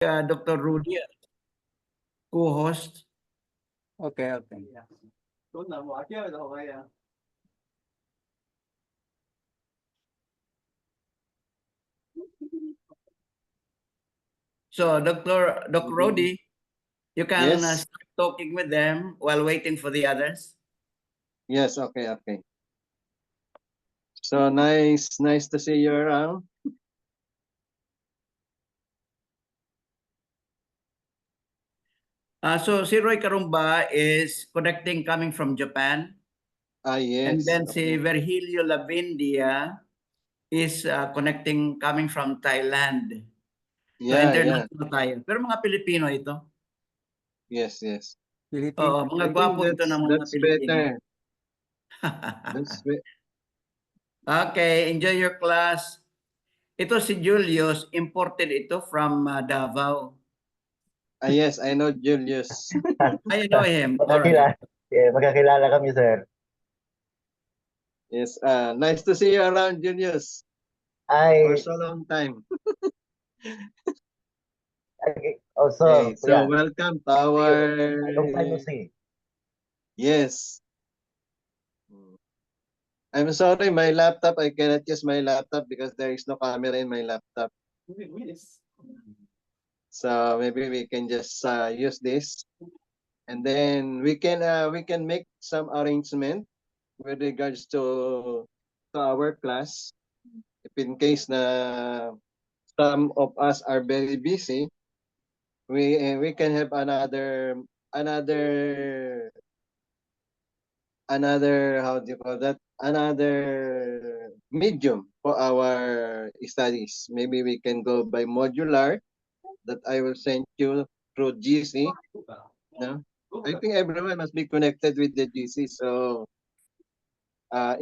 Dr. Rudy, co-host. Okay, okay. So, Dr. Rudy, you can Yes. start talking with them while waiting for the others. Yes, okay, okay. So nice to see you around. So, si Roy Karumba is connecting coming from Japan. Yes. And then si Okay. Virgilio Lavindia is connecting coming from Thailand. So, Yeah, international tayo. Pero mga Pilipino ito. yes. Philippine. Oo, mga I think gwapo ito ng mga that's Pilipino. better. Okay, enjoy your class. Ito si Julius, imported ito from Davao. Yes, I know Julius. I know him. All right. Magkakilala kami, sir. Yes, nice to see you around, Julius. For Ay, so long time. also, Okay, so kuya, welcome to our... long time no see. Yes. I'm sorry, my laptop, I cannot use my laptop because there is no camera in my laptop. So maybe we can just use this, and then we can make some arrangement with regards to our class. If in case na some of us are very busy, we can have another how do you call that, another medium for our studies. Maybe we can go by modular that I will send you through GC. No? I think everyone must be connected with the GC. So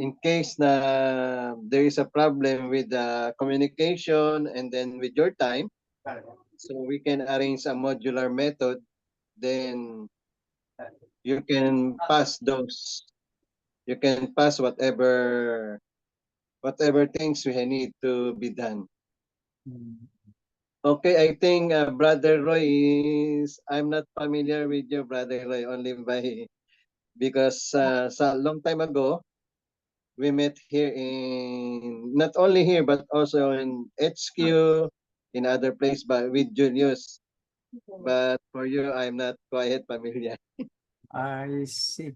in case na there is a problem with the communication and then with your time, so we can arrange a modular method, then you can pass whatever things we need to be done. Okay, I think Brother Roy I'm not familiar with you, Brother Roy, only because sa long time ago, we met here not only here, but also in HQ, in other place, but with Julius. But for you, I'm not quite familiar. I see.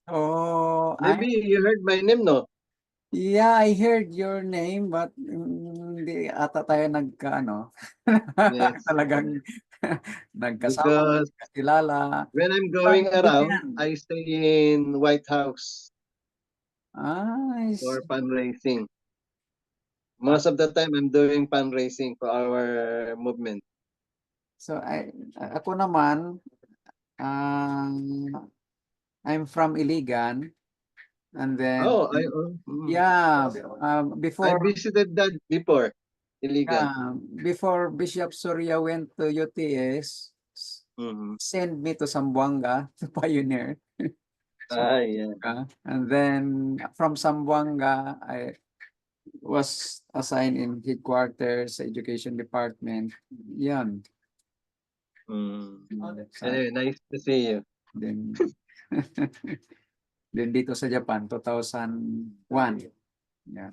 Oh, Maybe you heard my name, no? yeah, I heard your name, but hindi ata tayo nagkaano. Yes. Talagang nagkasama, Because kakilala. when I'm going around, Yan. I stay in White House I for see. fundraising. Most of the time, I'm doing fundraising for our movement. So ako naman, I'm from Iligan, and then yeah, I before visited that before, Iligan. before Bishop Surya went to UTS, send me to Zamboanga to pioneer. Yeah. And then from Zamboanga, I was assigned in headquarters, education department. Yan. Anyway, nice to see you. Then, then dito sa Japan, 2001. Yan.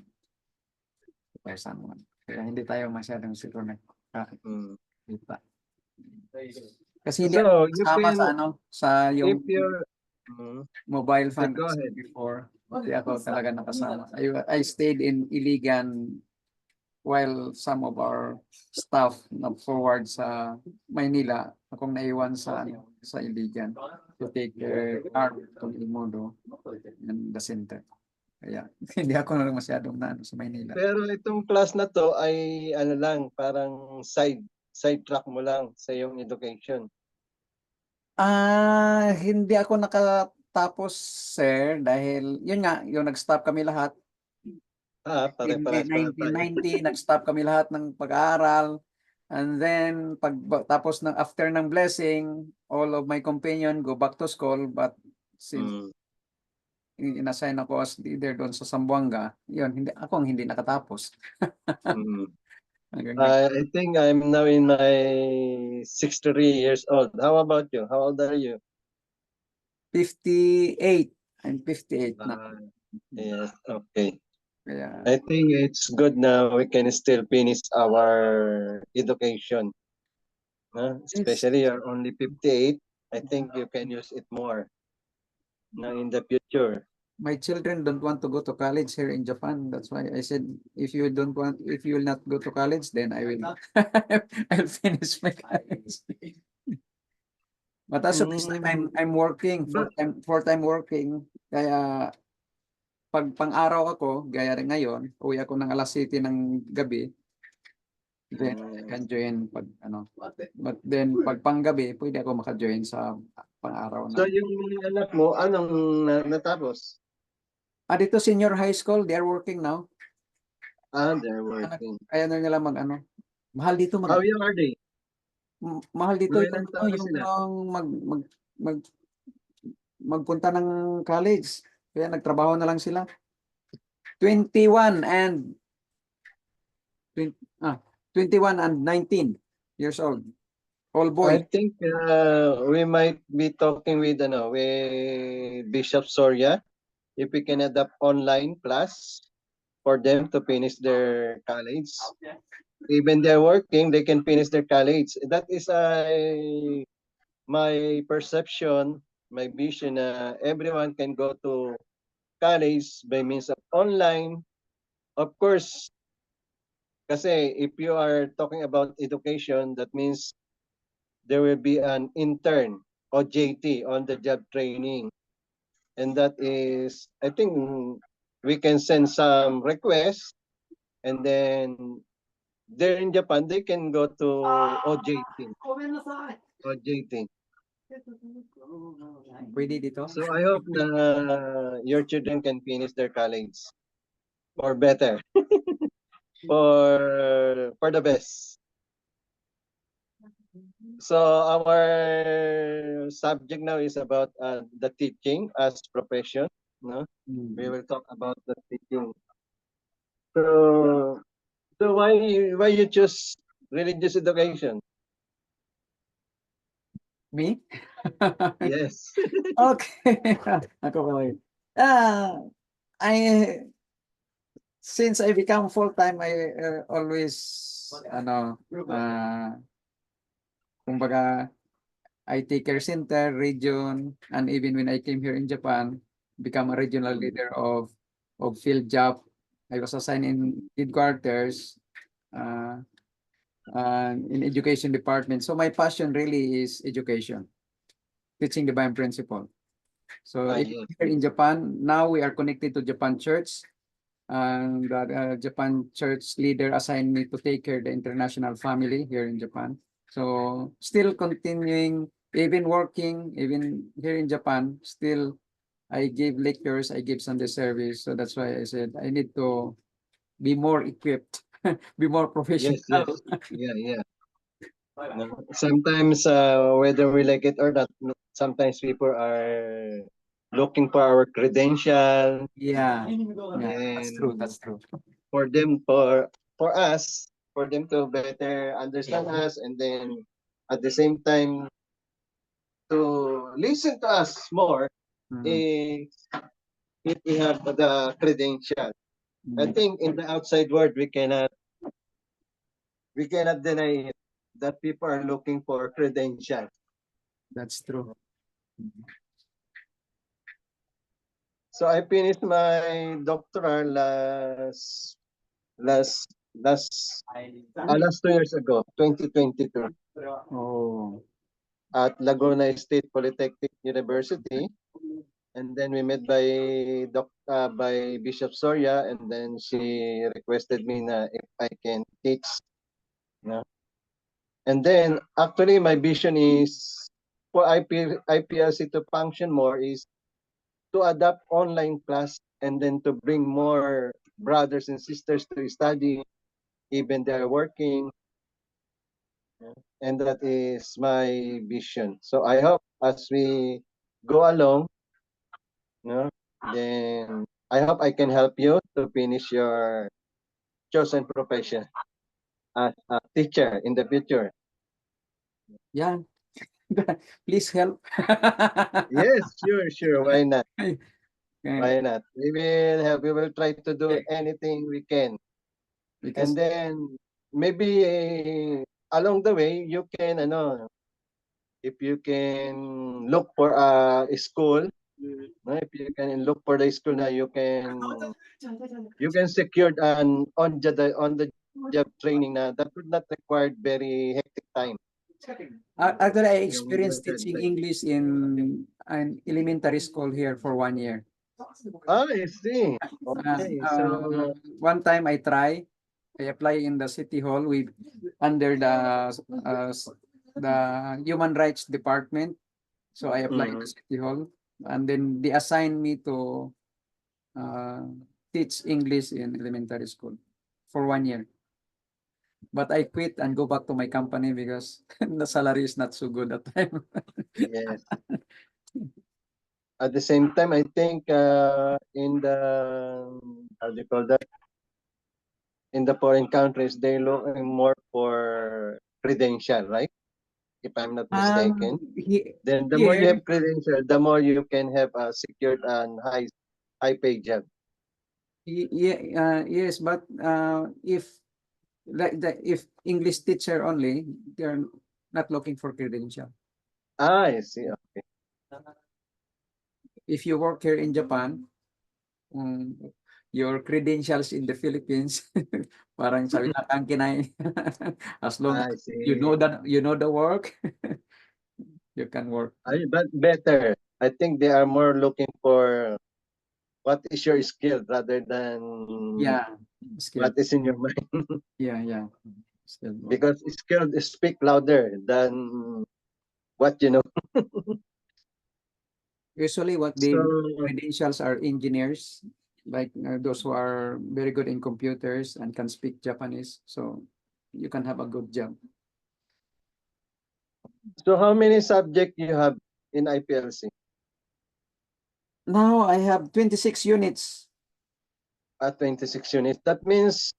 2001. Kaya hindi tayo masyadong siguro nagkakita. Kasi hindi So, ako kasama sa sa yung mobile phone before. Hindi ako talaga nakasama. I stayed in Iligan while some of our staff na-forward sa Maynila. Akong naiwan sa Iligan to take care to Ilmodo and the center. Kaya hindi ako na masyadong sa Maynila. Pero itong class na to ay lang, parang side track mo lang sa iyong education. Hindi ako nakatapos, sir, dahil yun nga, yung nag-stop kami lahat. In 1990, nag-stop kami lahat ng pag-aaral. And then, tapos after ng blessing, all of my companion go back to school. But since inassign ako as leader doon sa Zamboanga, yun, hindi nakatapos. I think I'm now in my 63 years old. How about you? How old are you? 58. I'm 58 now. Yes, okay. Kaya, I think it's good now we can still finish our education. Especially you're only 58. I think you can use it more in the future. my children don't want to go to college here in Japan. That's why I said, if you will not go to college, then I will, I'll finish my college. But as of this time, I'm working, full-time working. Kaya, pag pang-araw ako, gaya rin ngayon, uwi ako ng alas 7 ng gabi, then I can join pag, but then pag panggabi, pwede ako maka-join sa pang-araw So na. yung anak mo, anong natapos? Dito senior high school, they are working now. They're working. Kaya na nila mahal dito How young are they? mahal dito Mga yung ilang taon na yung sila? mag magpunta ng college. Kaya nagtrabaho na lang sila. 21 and 21 and 19 years old. All I boys. think we might be talking with Bishop Soria if we can adapt online class for them to finish their college. Even they're working, they can finish their college. That is my perception, my vision. Everyone can go to college by means of online. Of course, kasi if you are talking about education, that means there will be an intern or JT, on the job training. And that is, I think we can send some requests, and then there in Japan, they can go to OJT. OJT. Pwede dito. So I hope na your children can finish their college or better, for the best. So our subject now is about the teaching as profession. No, we will talk about the teaching. So why you choose religious education? Me? Yes. Okay. Ako pala yun. I since I become full-time, I always kumbaga IT care center, region, and even when I came here in Japan, become a regional leader of field job. I was assigned in headquarters in education department. So my passion really is education, teaching divine principle. So Yes. here in Japan, now we are connected to Japan Church. And the Japan Church leader assigned me to take care of the international family here in Japan. So still continuing, even working, even here in Japan, still I give lectures, I give Sunday service. So that's why I said I need to be more equipped, be more professional. Yes. Yeah. No, sometimes whether we like it or not, sometimes people are looking for our credential. Yeah, And that's true. for us, for them to better understand us, and then at the same time to listen to us more, if we have the credential. I think in the outside world we cannot deny it, that people are looking for credentials. That's true. So I finished my doctoral last 2 years ago, 2022, Oh, at Laguna State Polytechnic University. And then we met by Bishop Soria, and then she requested me na if I can teach. No? And then actually my vision is for IPLC to function more is to adapt online class, and then to bring more brothers and sisters to study, even they are working. And that is my vision. So I hope as we go along, then I hope I can help you to finish your chosen profession. as a teacher in the future. Yeah. Please help. Yes, sure. Why not? Okay. Why not? We will help. We will try to do Okay. anything we can. Because And then maybe along the way you can if you can look for a school, no, if you can look for the school na you can secure an on the job training na that would not require very hectic time. actually, I Yung experienced teaching English in an elementary school here for 1 year. I see. Okay, so One time I apply in the city hall with under the human rights department. So I applied to city hall, and then they assigned me to teach English in elementary school for 1 year. But I quit and go back to my company because the salary is not so good at time. yes. At the same time, I think in the how do you call that? In the foreign countries, they're looking more for credential, right? If I'm not mistaken. Then the more you Here, have credential, the more you can have a secured and high pay job. yes, but if English teacher only, they're not looking for credential. I see. Okay. If you work here in Japan, um, your credentials in the Philippines, parang sabi na kang kinay. As long I as see. you know the work, you can work. But better. I think they are more looking for what is your skill rather than Yeah, what skill. is in your mind. Yeah. Skill. Because skill speak louder than what you know. Usually, what they So credentials are engineers, like those who are very good in computers and can speak Japanese. So you can have a good job. so how many subject you have in IPLC? Now I have 26 units. 26 units. That means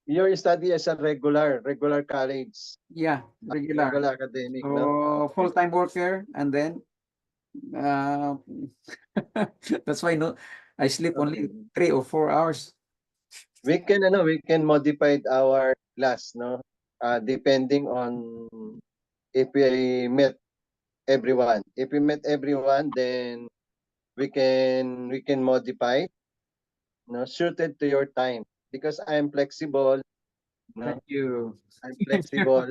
your study as a regular college, Yeah, regular. regular academic, no? So full-time worker, and then uh, that's why I sleep only 3 or 4 hours. We can modify our class, no? Depending on if we met everyone. If we met everyone, then we can modify, no, suited to your time. Because I am flexible, no, Thank you. I'm flexible.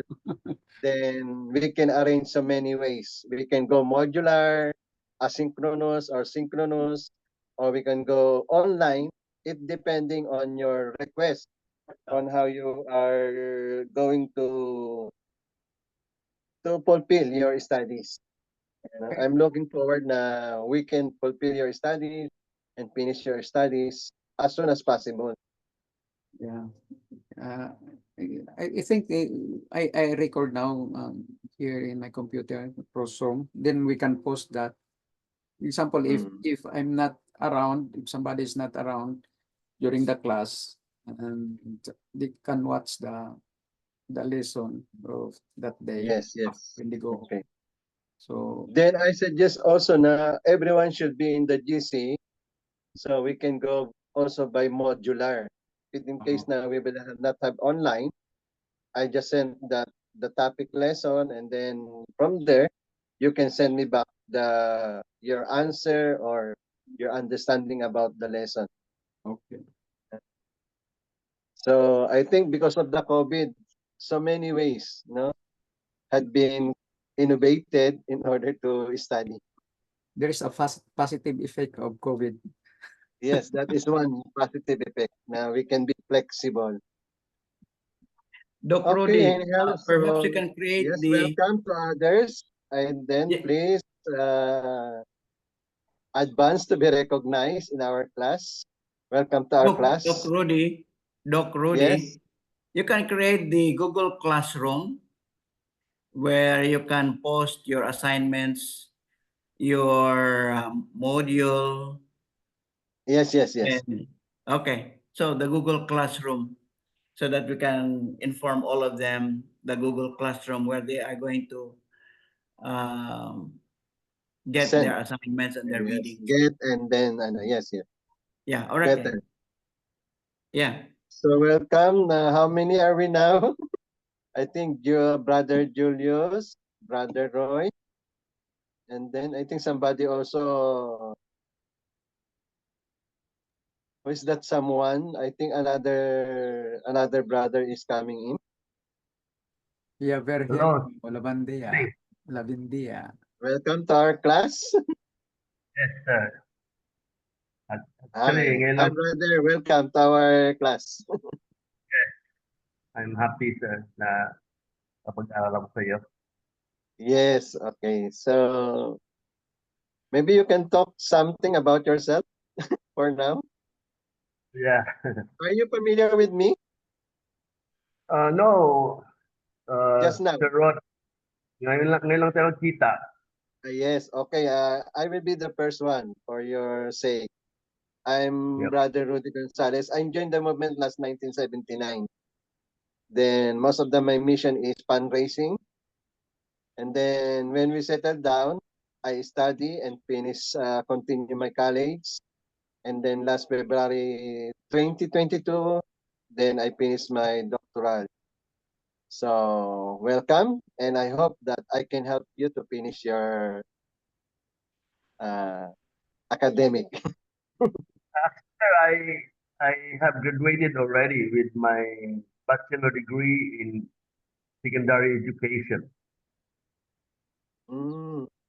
Then we can arrange so many ways. We can go modular, asynchronous or synchronous, or we can go online. It depending on your request, on how you are going to fulfill your studies. I'm looking forward na we can fulfill your studies and finish your studies as soon as possible. Yeah. Uh, I think I record now here in my computer, Prosome. Then we can post that. Example, if I'm not around, if somebody is not around during the class, and they can watch the lesson of that day Yes. when they go. Okay. So Then I suggest also na everyone should be in the GC, so we can go also by modular. In case na we will not have online, I just send the topic lesson, and then from there you can send me back your answer or your understanding about the lesson. okay. So I think because of the COVID, so many ways, no, had been innovated in order to study. There is a positive effect of COVID. Yes, that is one positive effect. Now we can be flexible. Doc Okay, Rudy, anyhow, perhaps you so can create yes, the welcome to others, and then Yeah. please advance to be recognized in our class. Welcome to our Doc class. Rudy, Yes. you can create the Google Classroom where you can post your assignments, your module. Yes. And, okay, so the Google Classroom. so that we can inform all of them the Google Classroom where they are going to get Send. their assignments and their Yes, readings. get and then yes. Yeah, all right. Better. Yeah. So welcome. How many are we now? I think your brother Julius, brother Roy, and then I think somebody also. Who is that someone? I think another brother is coming in. Yeah, very Hello. Lavandia. Hey. Lavindia. Welcome to our class. Yes, sir. Hi, Actually, ngayon hi lang, brother. Welcome to our class. I'm happy, sir, na kapag-aral ako sa iyo. Yes. Okay. So maybe you can talk something about yourself for now. Yeah. Are you familiar with me? No, Just now. Sir Rod, ngayon lang tayo kita. Yes. Okay. I will be the first one for your sake. I'm Yep. Brother Rudy Gonzalez. I joined the movement last 1979. Then most of my mission is fundraising. And then when we settled down, I study and continue my college. And then last February 2022, then I finished my doctoral. So welcome, and I hope that I can help you to finish your academic. Sir, I have graduated already with my bachelor degree in secondary education.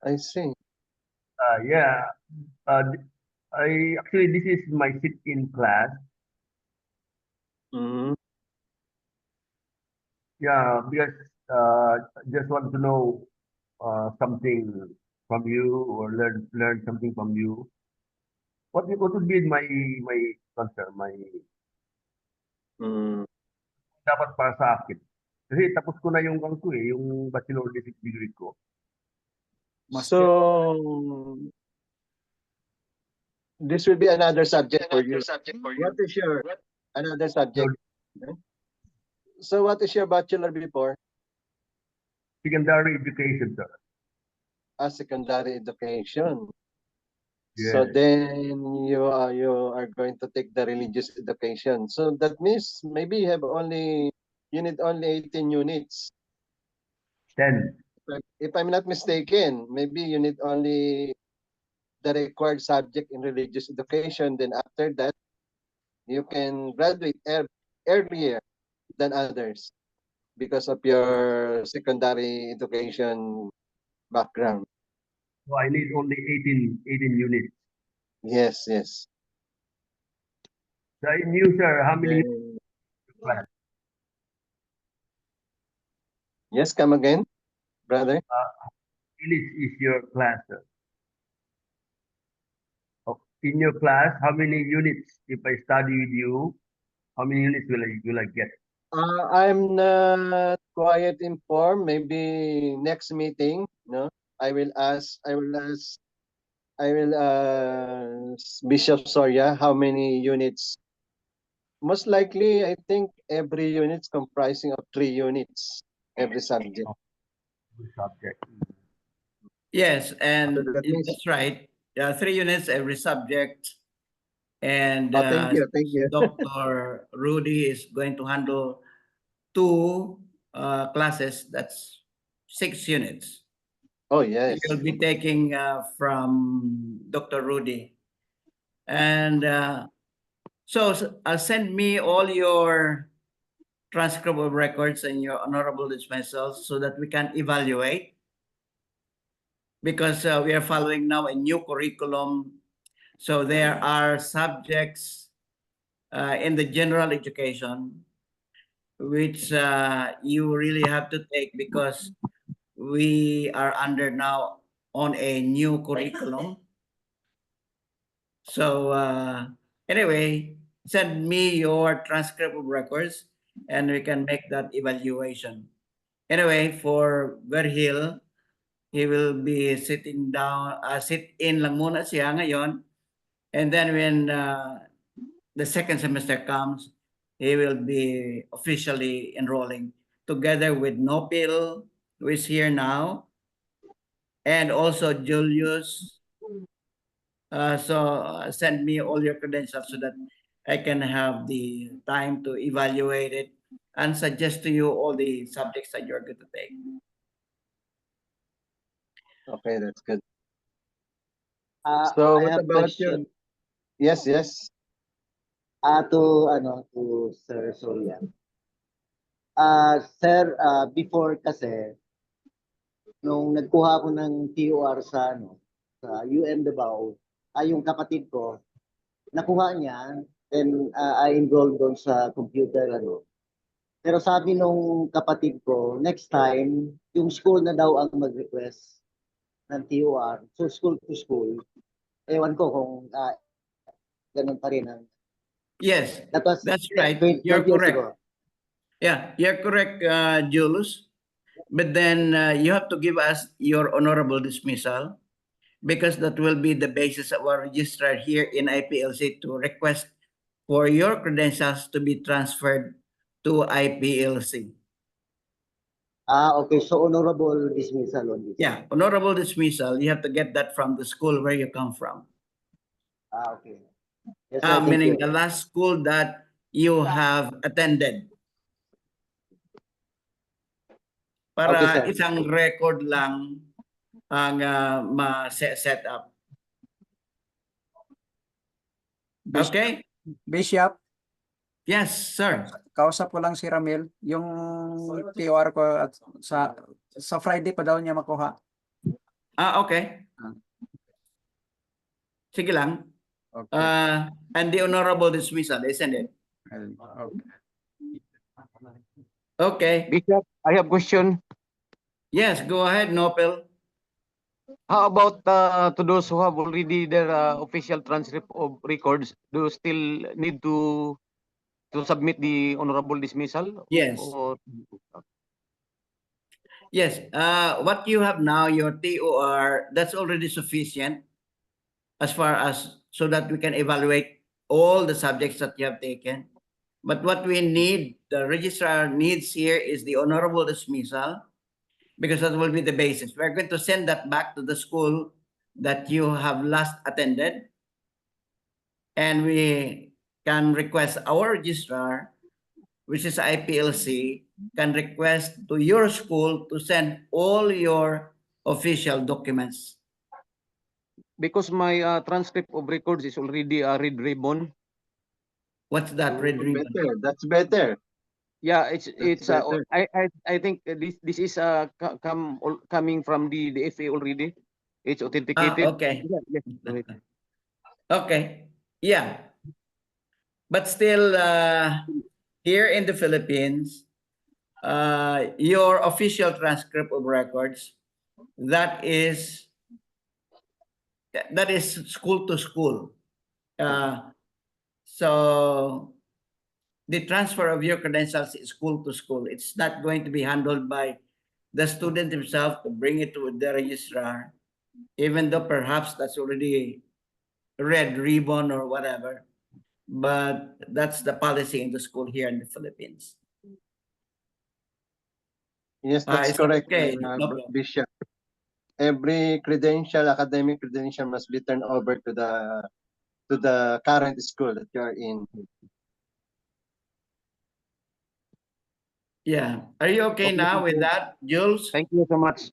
I see. Yeah. This is my sit-in class. Mm. Yeah, because just want to know something from you or learn something from you. What would be my concern, Mm. dapat para sa akin? Kasi tapos ko na yung yung bachelor degree ko. So this will be another subject for you. What is your another subject? So what is your bachelor before? Secondary education, sir. Secondary education. Yes. So then you are going to take the religious education. So that means maybe you need only 18 units. 10. If I'm not mistaken, maybe you need only the required subject in religious education. Then after that, you can graduate earlier than others because of your secondary education background. So I need only 18 units. Yes, yes. So in you, sir, how many Then, yes, come again, brother. units is your class, sir? In your class, how many units, if I study with you, how many units will I get? I'm not quite informed. Maybe next meeting, no, I will ask Bishop Soria how many units. Most likely, I think every unit's comprising of 3 units, every subject. Subject. Yes, and So that means- that's right. 3 units every subject. And Thank you. Dr. Rudy is going to handle 2 classes. That's 6 units. Oh, yes. You'll be taking from Dr. Rudy. And so send me all your transcript of records and your honorable dismissals so that we can evaluate. Because we are following now a new curriculum. So there are subjects in the general education which you really have to take because we are under now on a new curriculum. So anyway, send me your transcript of records and we can make that evaluation. Anyway, for Verhil, he will be sitting down, sit-in lang muna siya ngayon. And then when the second semester comes, he will be officially enrolling together with Nopil, who is here now, and also Julius. So send me all your credentials so that I can have the time to evaluate it and suggest to you all the subjects that you're going to take. Okay, that's good. I So what have about question. you? Yes. To Sir Soria. Sir, before kasi, nung nagkuha ako ng TOR sa UM Davao, yung kapatid ko, nakuha niya, then I enrolled doon sa computer, Pero sabi nung kapatid ko, next time, yung school na daw ang mag-request ng TOR, so school to school. Ewan ko kung ganun pa rin. Yes, That was that's right. 20 You're years correct. ago. Yeah, you're correct, Julius. But then you have to give us your honorable dismissal because that will be the basis of our registrar here in IPLC to request for your credentials to be transferred to IPLC. Okay. So honorable dismissal on this. Yeah, honorable dismissal. You have to get that from the school where you come from. Okay. Yes, sir, thank Meaning you. the last school that you have attended. Para Okay, sir. isang record lang ang ma-set up. Okay? Bishop, Yes, sir. kausap ko lang si Ramil. Yung TOR ko at sa Friday pa daw niya makuha. Okay. Sige lang. Okay. And the honorable dismissal, isn't it? Okay. Okay. Bishop, I have question. Yes, go ahead, Nopel. How about to those who have already their official transcript of records? Do you still need to submit the honorable dismissal? Yes. Yes. What you have now, your TOR, that's already sufficient as far as so that we can evaluate all the subjects that you have taken. But what we need, the registrar needs here is the honorable dismissal because that will be the basis. We're going to send that back to the school that you have last attended. And we can request our registrar, which is IPLC, can request to your school to send all your official documents. Because my transcript of records is already a red ribbon. What's that, red ribbon? Better. That's better. Yeah, it's better. I think this is coming from the FA already. It's authenticated. Okay. Yeah, yes, right. Okay. Yeah. But still, here in the Philippines, your official transcript of records, that is school to school. So the transfer of your credentials is school to school. It's not going to be handled by the student himself to bring it to the registrar, even though perhaps that's already red ribbon or whatever. But that's the policy in the school here in the Philippines. Yes, that's It's correct, okay. No problem. Bishop. Every credential, academic credential, must be turned over to the current school that you are in. Yeah. Are you okay now with that, Jules? Thank you so much.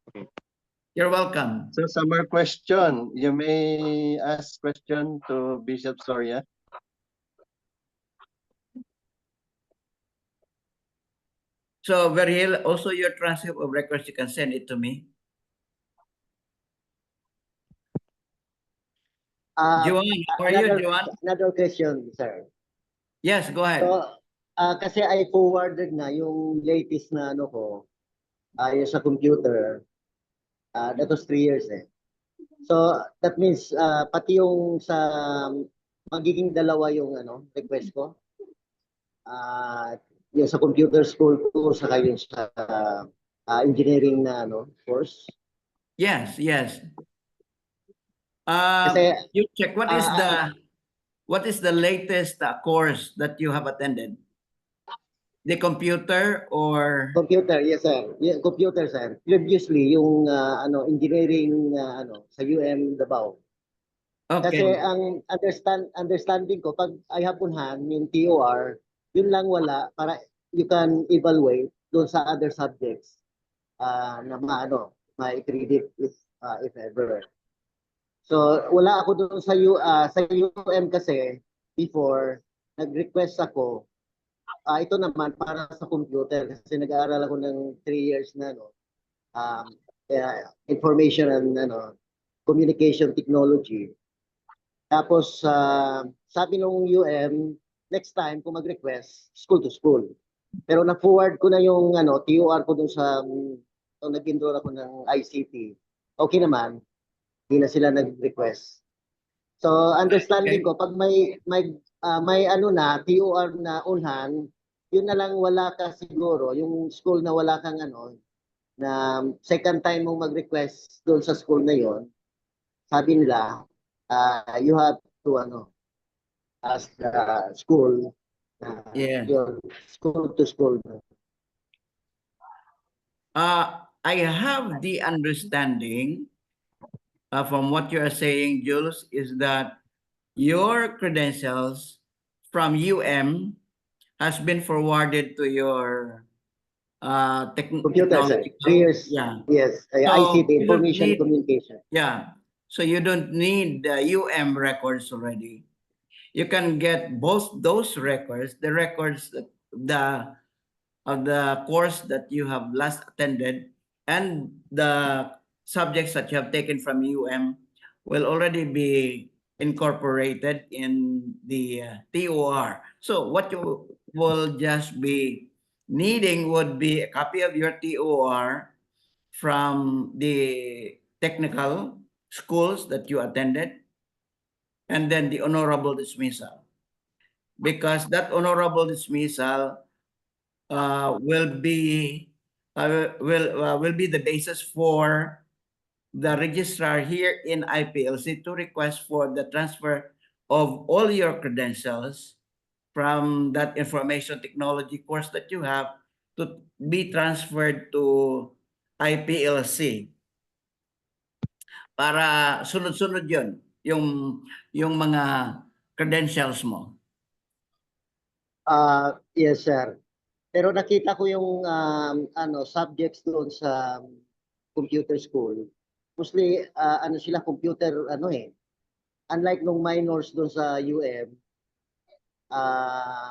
You're welcome. So some more question. You may ask question to Bishop Soria. So, Verhil, also your transcript of records, you can send it to me. Juan, how are you, Juan? Another question, sir. Yes, go ahead. So, kasi I forwarded na yung latest na yung sa computer. That was 3 years eh. So, that means pati yung sa magiging dalawa yung request ko. Yung sa computer school ko saka yung sa engineering na course. Yes. Kasi, you check what is the latest course that you have attended? the computer or Computer, yes sir. Yeah, computer sir. Previously yung engineering sa UM Davao. Kasi okay. ang understanding ko pag ay hapunhan yung TOR, yun lang wala para you can evaluate doon sa other subjects na ma-credit if ever. So wala ako doon sa UM kasi before nag-request ako. Ito naman para sa computer kasi nag-aaral ako ng 3 years na information and communication technology. Tapos sabi nung UM, next time kung mag-request, school to school. Pero na-forward ko na yung TOR ko dun sa nag-enroll ako ng ICT. Okay naman, hindi na sila nag-request. So understanding ko pag may TOR na unhan, yun na lang wala ka siguro, yung school na wala kang na second time mong mag-request doon sa school na yon, sabi nila, you have to ask the school, Yeah. your school to school. I have the understanding from what you are saying, Jules, is that your credentials from UM has been forwarded to your Computer sir, technological. 3 years. Yeah. Yes, So, ICT, you don't information need- communication. Yeah. So you don't need the UM records already. You can get both those records, the records of the course that you have last attended and the subjects that you have taken from UM will already be incorporated in the TOR. So what you will just be needing would be a copy of your TOR from the technical schools that you attended, and then the honorable dismissal. Because that honorable dismissal will be the basis for the registrar here in IPLC to request for the transfer of all your credentials from that information technology course that you have to be transferred to IPLC. Para sunod-sunod yun, yung mga credentials mo. Yes sir. Pero nakita ko yung subjects doon sa computer school. Mostly sila computer unlike nung minors doon sa UM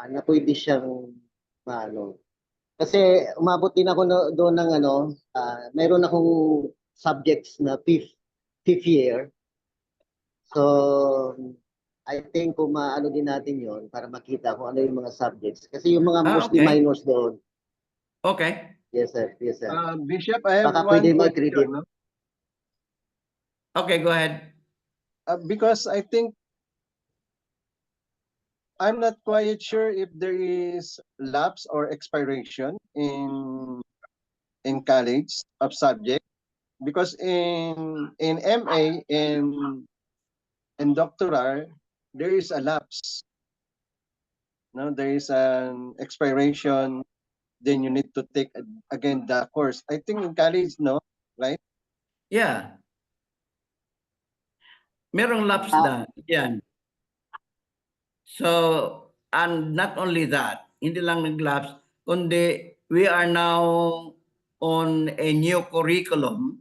na pwede siyang kasi umabot din ako doon ng mayroon akong subjects na fifth year. So I think kung maano din natin yon para makita kung ano yung mga subjects. Kasi yung mga mostly okay. minors doon. Okay. Yes sir, yes sir. Bishop, I have Baka one pwede question. mag-credit. No? Okay, go ahead. Because I think I'm not quite sure if there is lapse or expiration in college of subject, because in MA in doctoral there is a lapse. No, there is an expiration. Then you need to take again the course. I think in college, no, right? Yeah. Merong lapse na. Yan. So, and not only that, hindi lang nag-lapse, kundi we are now on a new curriculum.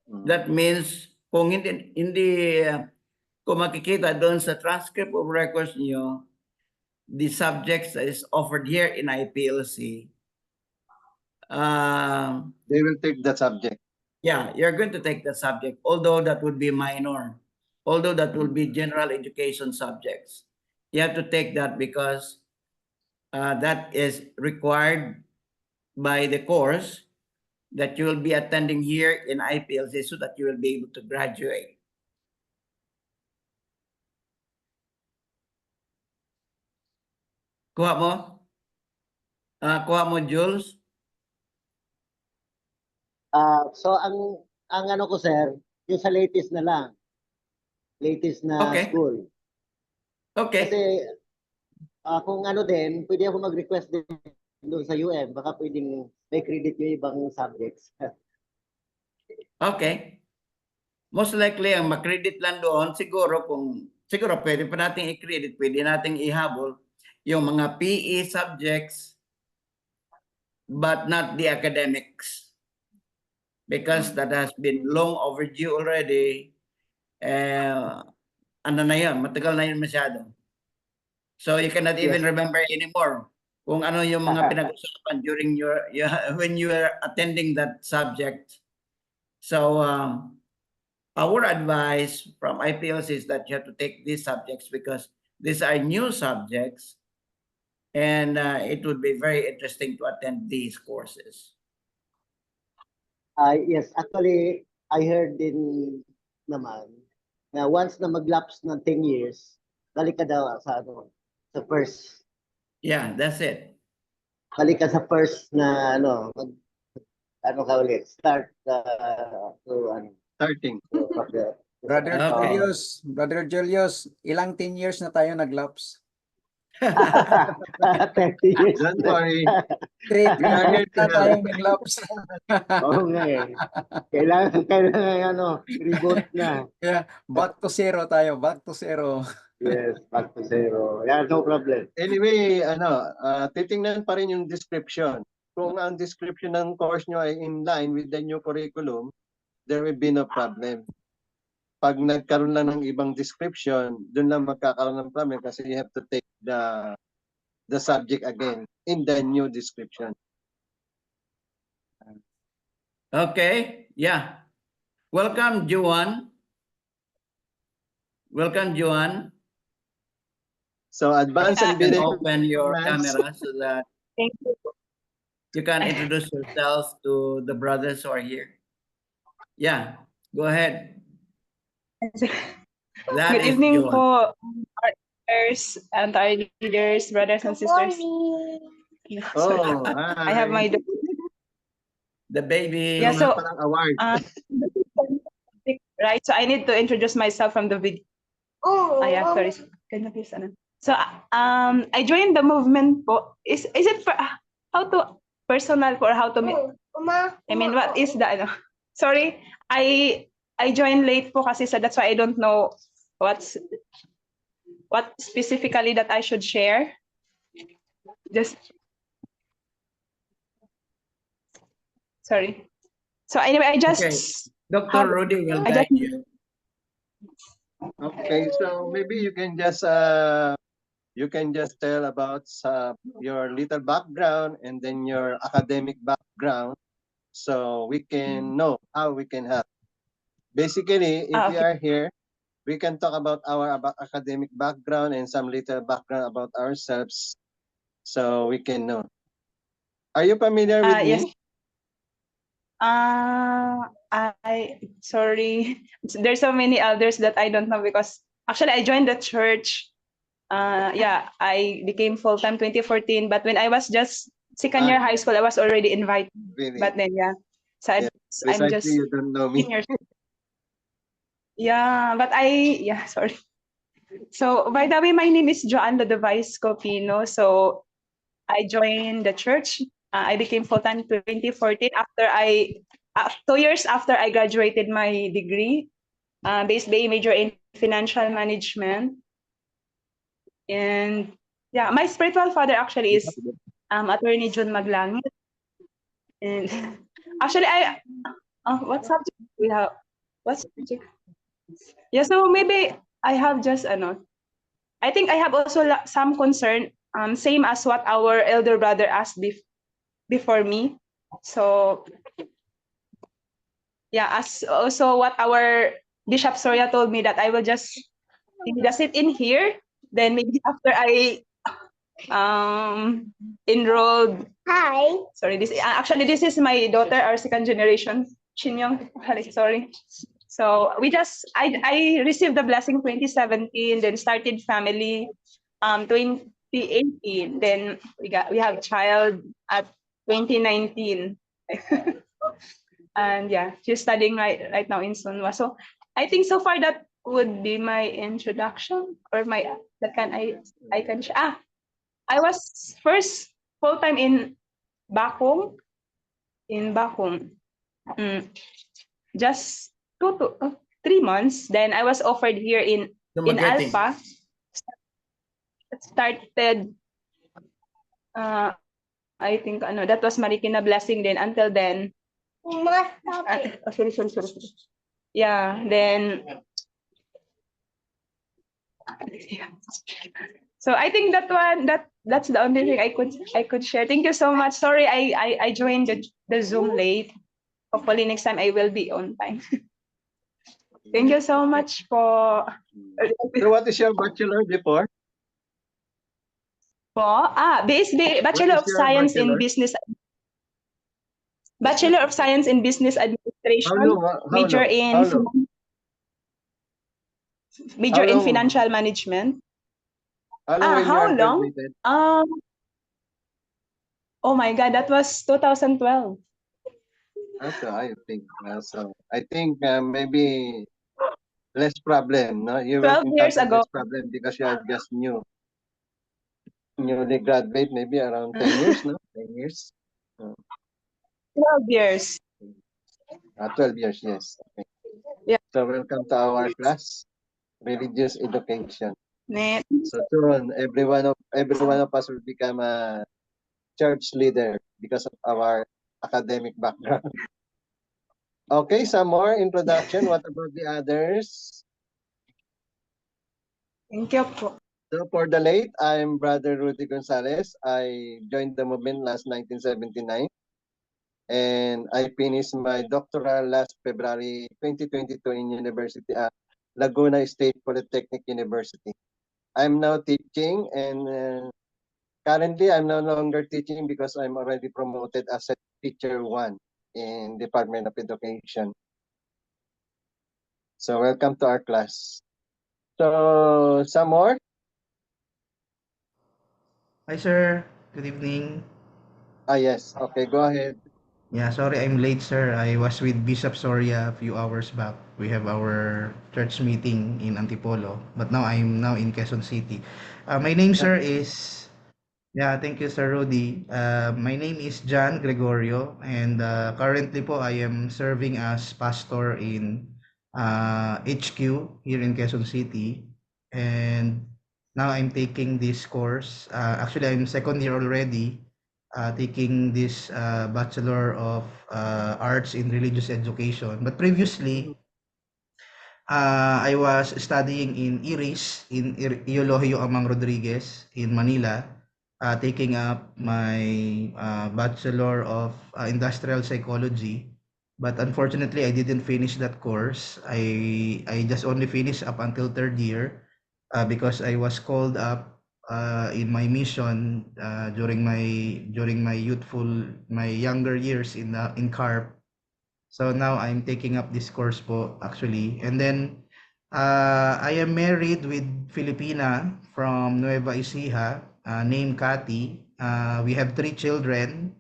That means kung hindi kung makikita doon sa transcript of records niyo, the subjects that is offered here in IPLC, They will take that subject. yeah, you're going to take the subject, although that would be minor, although that will be general education subjects. You have to take that because that is required by the course that you will be attending here in IPLC so that you will be able to graduate. Kuha mo? Kuha mo, Jules? So ang ano ko sir, yung sa latest na lang. Latest na Okay. school. Okay. Kasi kung ano din, pwede ako mag-request din doon sa UM, baka pwedeng may credit yung ibang subjects. Okay. Most likely, ang makredit lang doon, siguro pwede pa natin i-credit, pwede nating ihabol yung mga PE subjects, but not the academics. Because that has been long overdue already. Ano na yun, matagal na yun masyado. So you cannot even remember anymore kung ano yung mga pinag-usapan during when you are attending that subject. So our advice from IPLC is that you have to take these subjects because these are new subjects, and it would be very interesting to attend these courses. Yes, actually, I heard din naman na once na mag-lapse ng 10 years, balik ka daw sa sa first. Yeah, that's it. Balik ka sa first na ka ulit, start Starting. Okay. Brother Julius, ilang 10 years na tayo naglaps? 30 years. Don't worry. 3 We are here to na help. tayong naglaps. Oo nga eh. Kailangan reboot na. Yeah, back to zero tayo, back to zero. Yes, back to zero. Yeah, no problem. Anyway, titingnan pa rin yung description. Kung ang description ng course nyo ay in line with the new curriculum, there will be no problem. Pag nagkaroon lang ng ibang description, dun lang magkakaroon ng problem kasi you have to take the subject again in the new description. Okay, yeah. Welcome, Juan. Welcome, Juan. So advance and You can bidding. open your Advance. camera so that Thank you. you can introduce yourself to the brothers who are here. Yeah, go ahead. That Good is evening Juan. po, our leaders and our leaders, brothers and sisters. Oh, I have my The baby. Yeah, so- parang award. right. So I need to introduce myself from the video. Yeah, sorry. Can you please So I joined the movement po. Is it for how to personal or how to I mean, what is the Sorry, I joined late po kasi so that's why I don't know what specifically that I should share. Just sorry. So anyway, I just Okay. Dr. Rudy will I guide just you. Okay, so maybe you can just tell about your little background and then your academic background, so we can know how we can help. Basically, if we Okay. are here, we can talk about our academic background and some little background about ourselves, so we can know. Are you familiar with yes. me? Sorry. There's so many elders that I don't know because actually I joined the church. Yeah, I became full-time 2014, but when I was just second year high school, I was already invited. Really? But then, yeah. So Yeah, I'm Precisely, just you don't know me. senior. Yeah, but sorry. So by the way, my name is Joanne Lodovice Copino. So I joined the church. I became full-time 2014 after 2 years after I graduated my degree, BA major in financial management. And yeah, my spiritual father actually is Attorney John Maglangit. And actually, what subject we have? What subject? Yeah, so maybe I have just I think I have also some concern, same as what our elder brother asked before me. So yeah, as also what our Bishop Soria told me that I will just sit in here. Then maybe after I enrolled. Hi. Sorry, this is my daughter, our second generation, Shinyong. Sorry. So I received the blessing 2017, then started family 2018. Then we have child at 2019. And yeah, she's studying right now in Sunwa. So I think so far that would be my introduction or I was first full-time in Bakong. Just 3 months. Then I was offered here in Dumaguete. Alpha. Started, I think, that was Marikina Blessing then. Until then, sorry. Yeah, then, so I think that's the only thing I could share. Thank you so much. Sorry, I joined the Zoom late. Hopefully next time I will be on time. Thank you so much for. So what is your bachelor before? Bachelor is of your Science in bachelor? Business. Bachelor of Science in Business How Administration. long? Major How in long? major How in long? financial management. How long when you How are long? graduated? Oh my God, that was 2012. Also, I think. So I think maybe less problem. No, you will 12 years encounter ago. less problem because you are just newly graduate. Maybe around 10 years. No, 10 years. 12 years. 12 years. Yes. Okay. Yeah. So welcome to our class, religious education. Net. So soon, every one of us will become a church leader because of our academic background. Okay, some more introduction. What about the others? Thank you po. So for the late, I'm Brother Rudy Gonzalez. I joined the movement last 1979, and I finished my doctoral last February 2022 in Laguna State Polytechnic University. I'm now teaching, and currently I'm no longer teaching because I'm already promoted as a teacher 1 in Department of Education. So welcome to our class. So some more? Hi, sir. Good evening. Yes. Okay, go ahead. Yeah, sorry I'm late, sir. I was with Bishop Soria a few hours back. We have our church meeting in Antipolo, but now I'm in Quezon City. My name, sir, is thank you, Sir Rudy. My name is John Gregorio, and currently po I am serving as pastor in HQ here in Quezon City, and now I'm taking this course. Actually, I'm second year already, taking this Bachelor of Arts in Religious Education. But previously, I was studying in IRIS, in Eulogio Amang Rodriguez in Manila, taking up my Bachelor of Industrial Psychology. But unfortunately, I didn't finish that course. I just only finished up until third year because I was called up in my mission during my younger years in CARP. So now I'm taking up this course po actually. And then I am married with Filipina from Nueva Ecija, named Cathy. We have 3 children.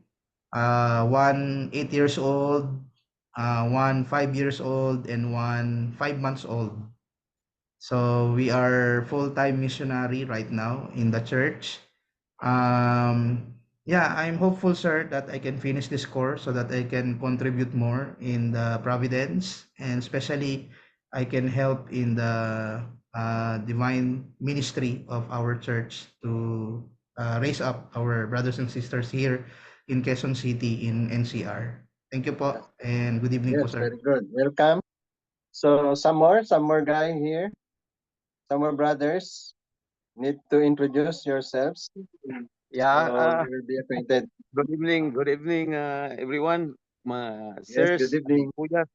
One 8 years old, one 5 years old, and one 5 months old. So we are full-time missionary right now in the church. I'm hopeful, sir, that I can finish this course so that I can contribute more in the Providence, and especially I can help in the divine ministry of our church to raise up our brothers and sisters here in Quezon City in NCR. Thank you po, and good evening po, Yes, sir. very good. Welcome. So some more guy here. Some more brothers need to introduce yourselves. Yeah, You will be acquainted. good evening, everyone. Yes, Sirs, good evening. Kuya.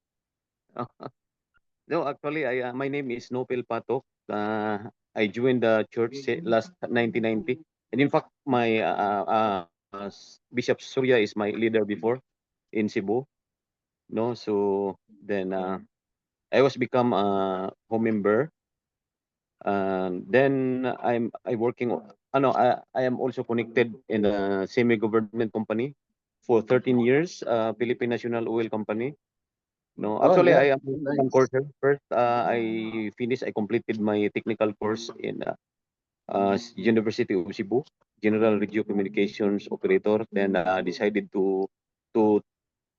No, actually, my name is Nopel Patok. I joined the church last 1990, and in fact, my Bishop Surya is my leader before in Cebu. No, so then I was become a home member. Then I working. I am also connected in a semi-government company for 13 years, Philippine National Oil Company. No, Oh, actually, yeah. I am Nice. one course. First, I completed my technical course in University of Cebu, General Radio Communications Operator, then decided to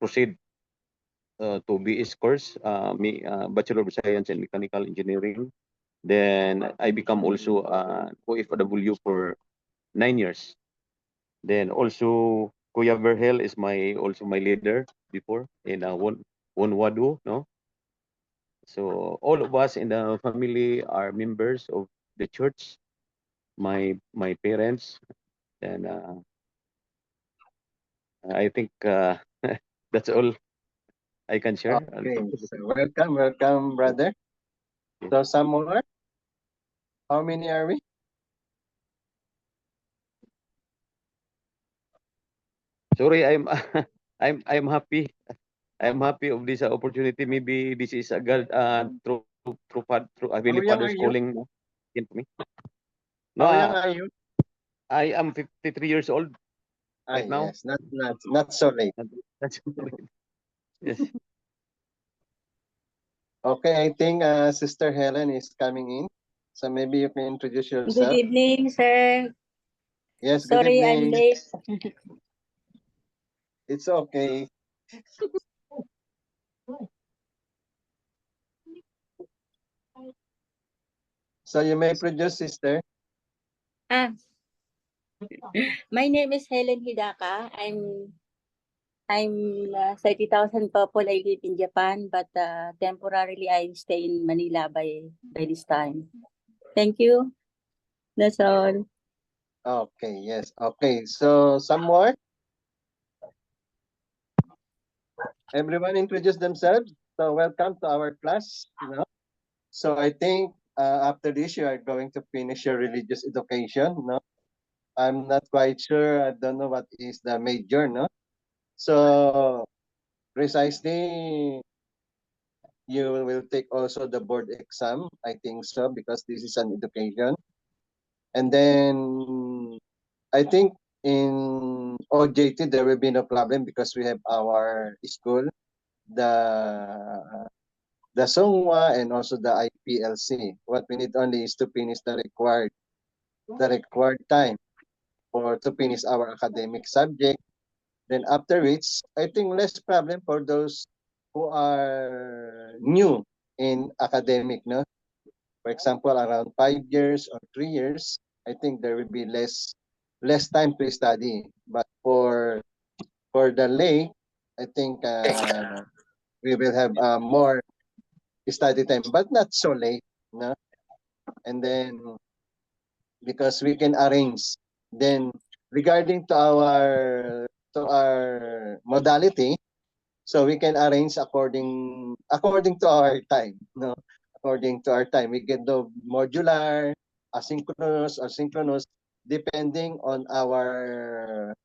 proceed to BS course, Bachelor of Science in Mechanical Engineering. Then I become also OFW for 9 years. Then also Kuya Verhel is also my leader before in Wonwadu, no? So all of us in the family are members of the church. My parents, and I think that's all I can share. Okay, so welcome, brother. So some more? How many are we? Sorry, I'm I'm happy. I'm happy of this opportunity. Maybe this is a God through Heavenly How young Father's are you? calling again for me. No, How young are you? I am 53 years old Ah, right now. yes, not so late. That's yes. Okay, I think Sister Helen is coming in. So maybe you can introduce Good yourself. evening, sir. Yes, good Sorry, I'm evening. late. It's okay. So you may produce, sister. Ah, my name is Helen Hidaka. I'm 30,000 people. I live in Japan, but temporarily I stay in Manila by this time. Thank you. That's all. Okay, yes. Okay, so some more? Everyone introduce themselves. So welcome to our class. So I think after this you are going to finish your religious education. No, I'm not quite sure. I don't know what is the major. No, so precisely you will take also the board exam. I think so because this is an education. And then I think in OJT there will be no problem because we have our school, the Songwa and also the IPLC. What we need only is to finish the required time for to finish our academic subject. Then after which, I think less problem for those who are new in academic, no? For example, around 5 years or 3 years, I think there will be less time to study. But for the lay, I think we will have more study time, but not so late, no? And then because we can arrange. Then regarding to our modality, so we can arrange according to our time, no? According to our time, we can do modular, asynchronous, or synchronous, depending on our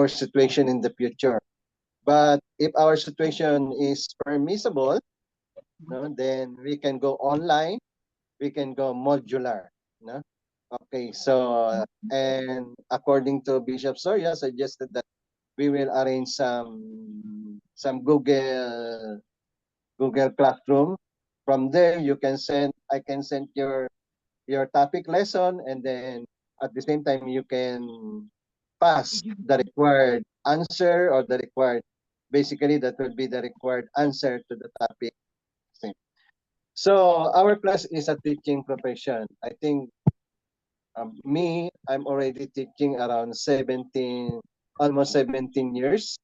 situation in the future. But if our situation is permissible, no, then we can go online, we can go modular, no? Okay, so and according to Bishop Soria suggested that we will arrange some Google Classroom. From there I can send your topic lesson, and then at the same time you can pass the required answer, or basically that will be the required answer to the topic. So our class is a teaching profession. I think I'm already teaching around almost 17 years.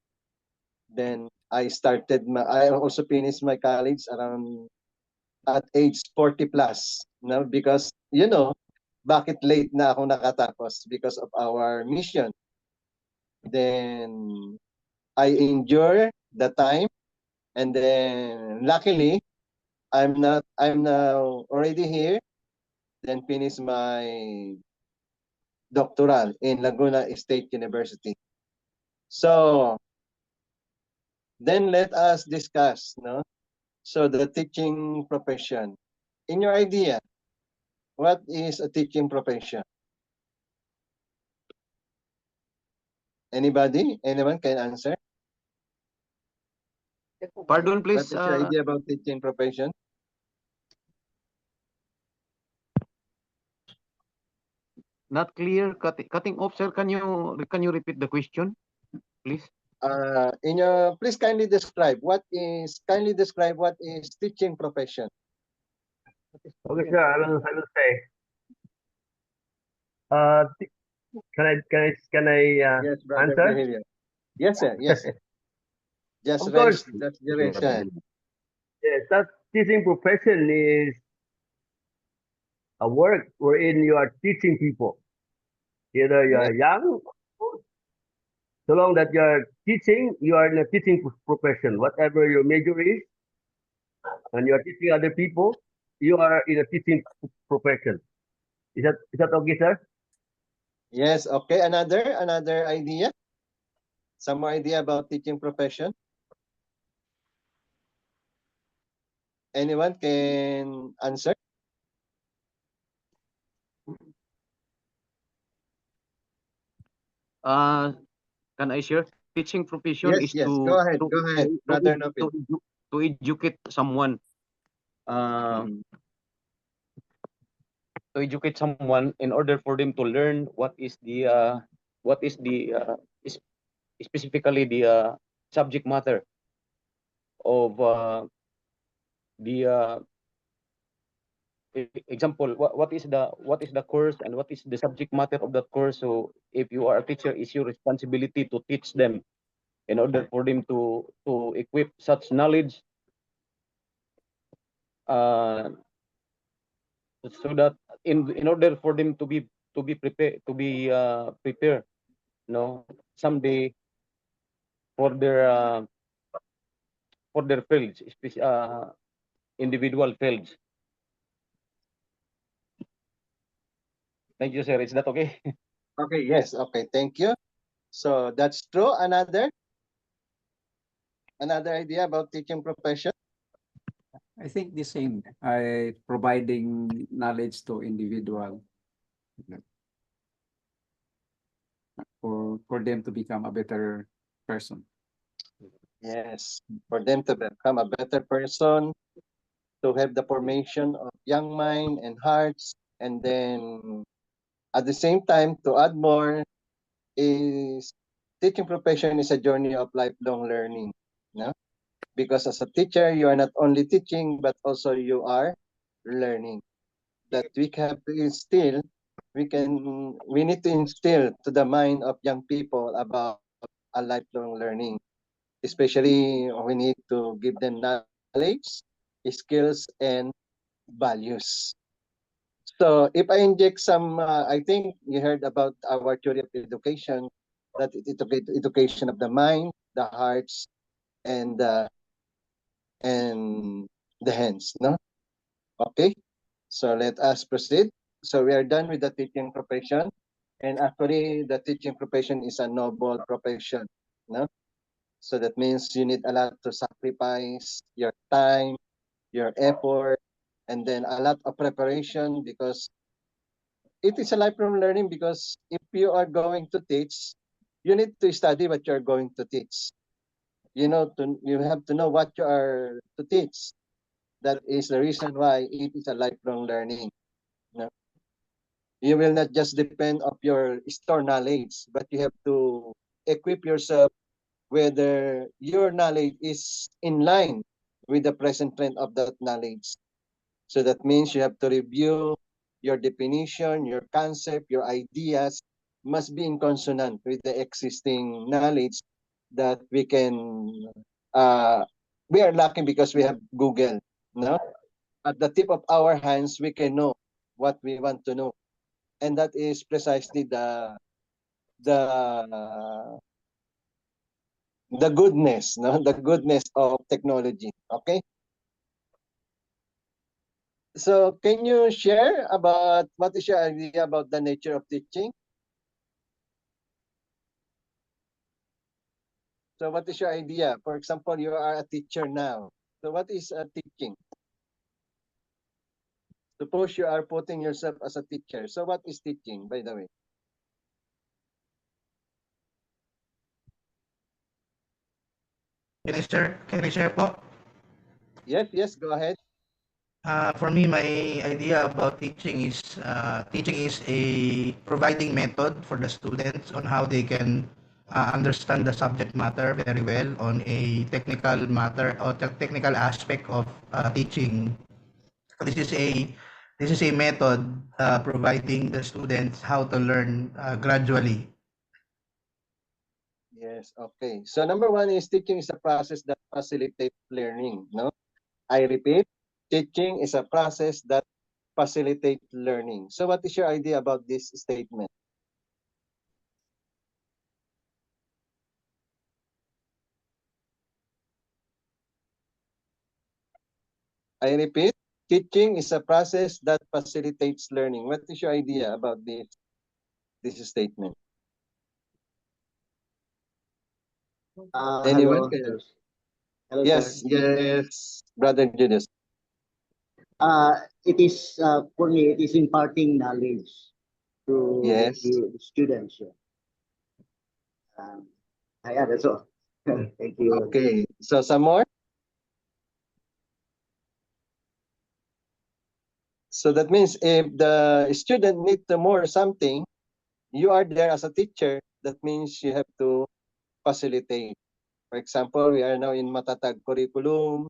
Then I also finished my college around at age 40 plus. No, because bakit late na ako nakatapos? Because of our mission. Then I endure the time, and then luckily I'm now already here, then finish my doctoral in Laguna State University. So then let us discuss, no? So the teaching profession. In your idea, what is a teaching profession? Anybody? Anyone can answer? Pardon, What please. is your idea about teaching profession? not clear. Cutting off, sir. Can you repeat the question, please? Please kindly describe what is teaching profession. Okay, sir. I will say. Can I Yes, Brother answer? Virgilio. Yes, sir. Yes. Just Of course. raise your hand. Yes, that teaching profession is a work wherein you are teaching people. Either you are young, so long that you are teaching, you are in a teaching profession. Whatever your major is, and you are teaching other people, you are in a teaching profession. Is that okay, sir? Yes. Okay. Another idea. Some more idea about teaching profession. Anyone can answer? Can I share? Teaching profession Yes. is Yes. to Go ahead. Go ahead, Brother Nopil. to educate someone. To educate someone in order for them to learn what is the specifically the subject matter of the example, what is the course and what is the subject matter of that course. So if you are a teacher, it's your responsibility to teach them in order for them to equip such knowledge, so that in order for them to be prepared, someday for their fields, individual fields. Thank you, sir. Is that okay? Okay. Yes. Okay. Thank you. So that's true. Another idea about teaching profession. I think the same. Providing knowledge to individual for them to become a better person. Yes. For them to become a better person, to have the formation of young mind and hearts, and then at the same time, to add more, is teaching profession is a journey of lifelong learning. No? Because as a teacher, you are not only teaching, but also you are learning. That we have to instill, we need to instill to the mind of young people about a lifelong learning. Especially, we need to give them knowledge, skills, and values. So if I inject some, I think you heard about our theory of education, that it's education of the mind, the hearts, and the hands, no? Okay, so let us proceed. So we are done with the teaching profession, and actually the teaching profession is a noble profession, no? So that means you need a lot to sacrifice your time, your effort, and then a lot of preparation, because it is a lifelong learning. Because if you are going to teach, you need to study what you are going to teach. You have to know what you are to teach. That is the reason why it is a lifelong learning. No? You will not just depend of your store knowledge, but you have to equip yourself whether your knowledge is in line with the present trend of that knowledge. So that means you have to review your definition, your concept, your ideas must be in consonant with the existing knowledge that we are lucky because we have Google, no? At the tip of our hands, we can know what we want to know. And that is precisely the goodness, no? The goodness of technology. Okay. So can you share about what is your idea about the nature of teaching? So what is your idea? For example, you are a teacher now. So what is teaching? Suppose you are putting yourself as a teacher. So what is teaching, by the way? Can I share po? Yes, go ahead. For me, my idea about teaching is a providing method for the students on how they can understand the subject matter very well on a technical matter or technical aspect of teaching. This is a this is a method providing the students how to learn gradually. Yes, okay. So number one is teaching is a process that facilitates learning, no? I repeat, teaching is a process that facilitates learning. So what is your idea about this statement? I repeat, teaching is a process that facilitates learning. What is your idea about this statement? Anyone Hello, can? sir. Hello, sir. Yes, yes, Brother Judas. It is for me. It is imparting knowledge to Yes. the students. Um, yeah, that's all. Thank you. Okay, so some more? So that means if the student need to more something, you are there as a teacher, that means you have to facilitate. For example, we are now in Matatag curriculum.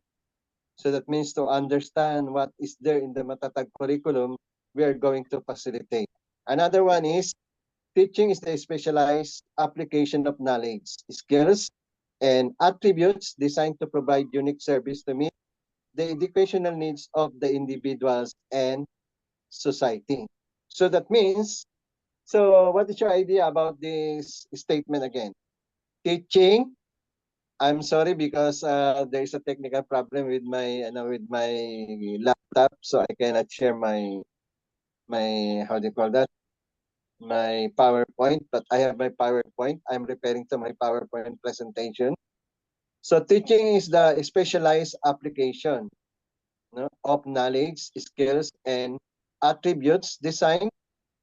So that means to understand what is there in the Matatag curriculum, we are going to facilitate. Another one is teaching is the specialized application of knowledge, skills, and attributes designed to provide unique service to meet the educational needs of the individuals and society. So that means, so what is your idea about this statement again? Teaching, I'm sorry because there is a technical problem with my laptop, so I cannot share my how do you call that? My PowerPoint, but I have my PowerPoint. I'm referring to my PowerPoint presentation. So teaching is the specialized application, no, of knowledge, skills, and attributes designed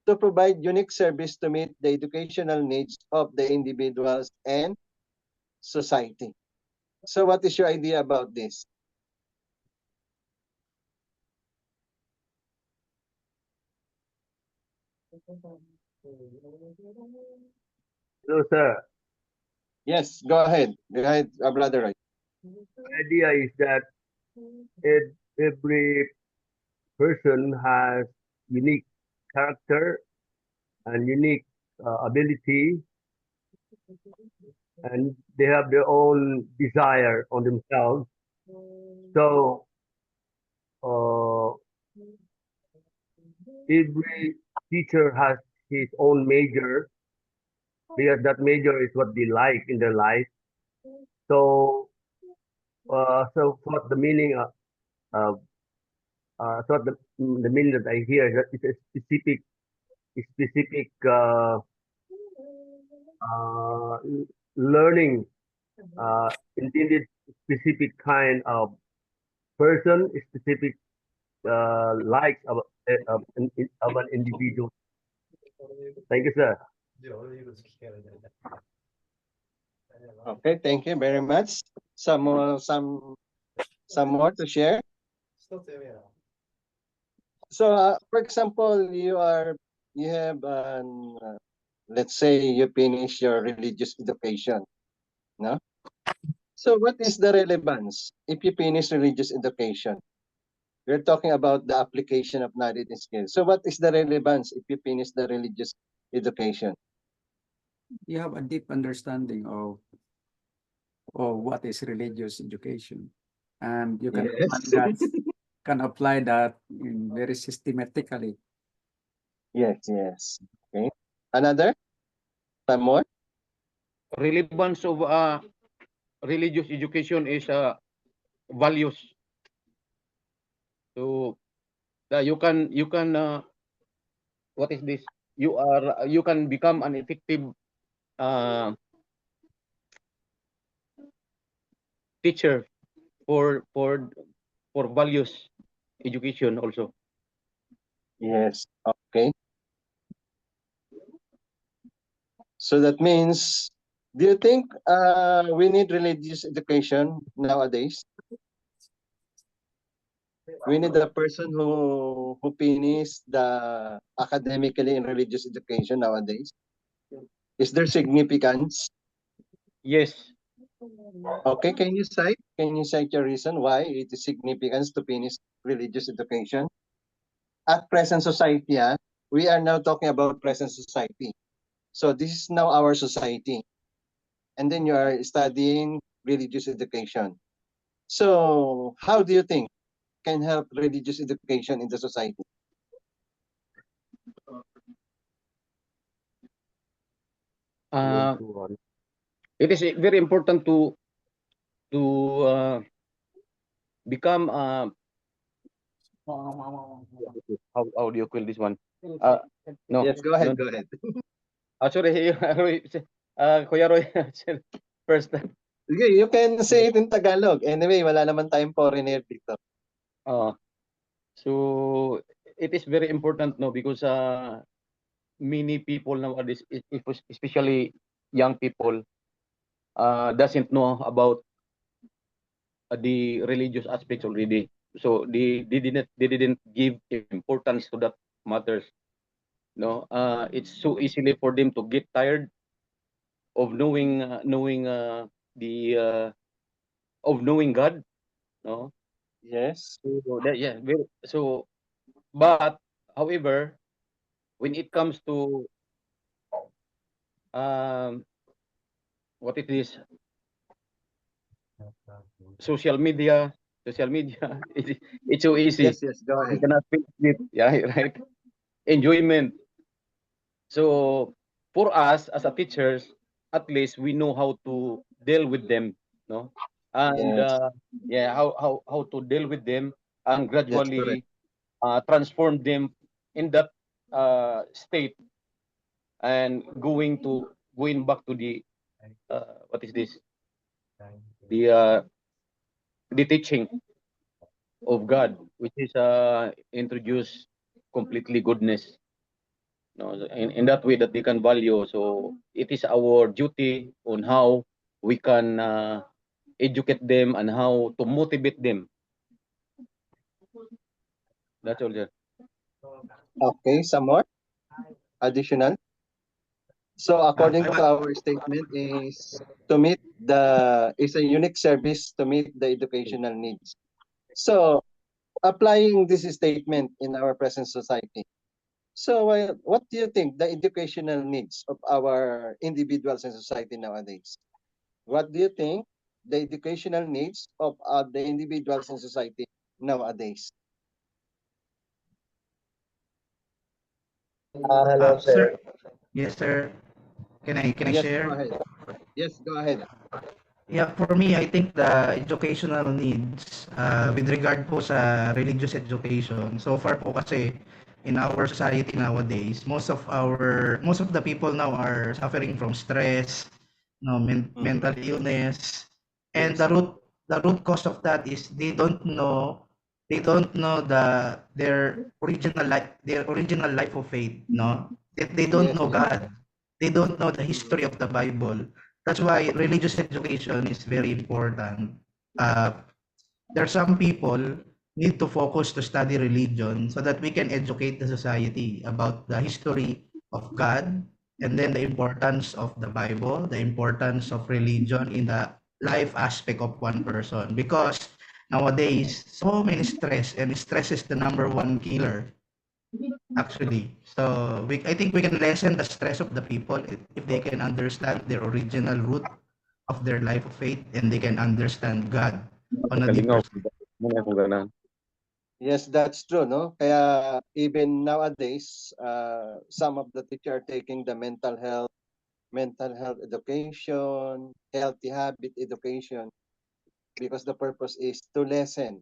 to provide unique service to meet the educational needs of the individuals and society. So what is your idea about this? Hello, sir. Yes, go ahead. Go ahead, Brother Roy. The idea is that every person has unique character and unique ability, and they have their own desire on themselves. So uh, every teacher has his own major because that major is what they like in their life. So so what the meaning of so what the meaning that I hear is that it's a specific uh, learning intended specific kind of person, specific likes of an individual. Thank you, sir. Okay, thank you very much. Some more to share. So, for example, you have let's say you finish your religious education, no? So, what is the relevance if you finish religious education? We're talking about the application of knowledge and skills. So, what is the relevance if you finish the religious education? You have a deep understanding of what is religious education, and you can apply Yes. that can apply that in very systematically. Yes, yes. Okay. Another? Some more? Relevance of religious education is values. So you can what is this? You can become an effective uh, teacher for for for values education also. Yes. Okay. So that means, do you think we need religious education nowadays? We need a person who finished the academically and religious education nowadays. Is there significance? Yes. Okay, can you cite your reason why it is significance to finish religious education? At present society, we are now talking about present society. So this is now our society. And then you are studying religious education. So how do you think can help religious education in the society? It is very important to become how do you call this one? No. Yes, go ahead, no. go ahead. Sorry, Roy, Kuya Roy, first time. Okay, you can say it in Tagalog. Anyway, wala naman tayong foreigner dito. So it is very important, no, because many people nowadays, especially young people, doesn't know about the religious aspects already. So they didn't give importance to that matters. No, it's so easily for them to get tired of knowing the of knowing God. No, Yes. so that, yeah, so but however, when it comes to um what it is, social media, it's so easy. Yes, yes, go You ahead. cannot fix it. Yeah, right. Enjoyment. So for us as a teachers, at least we know how to deal with them, no? And Yes, yeah, how to deal with them and that's correct. gradually transform them in that state and going back to the what is this? The teaching of God, which is introduce completely goodness. No, in that way that they can value. So it is our duty on how we can educate them and how to motivate them. That's all, sir. Okay, some more additional. So according to our statement is to meet is a unique service to meet the educational needs. So applying this statement in our present society. So what do you think the educational needs of our individuals in society nowadays? What do you think the educational needs of the individuals in society nowadays? Hello, Sir, sir. yes, sir. Can I Yes, go share? ahead. Yes, go ahead. Yeah, for me, I think the educational needs with regard po sa religious education, so far po kasi in our society nowadays, most of the people now are suffering from stress, no, mental illness, and Yes. the root cause of that is they don't know their original life of faith, no? They don't Yes, know yes. God. They don't know the history of the Bible. That's why religious education is very important. There are some people need to focus to study religion so that we can educate the society about the history of God and then the importance of the Bible, the importance of religion in the life aspect of one person. Because nowadays, so many stress, and stress is the number one killer actually. So I think we can lessen the stress of the people if they can understand their original root of their life of faith and they can understand God on a deeper Kalingaw. side. Muna kung ganun. Yes, that's true, no? Kaya even nowadays, some of the teacher are taking the mental health education, healthy habit education, because the purpose is to lessen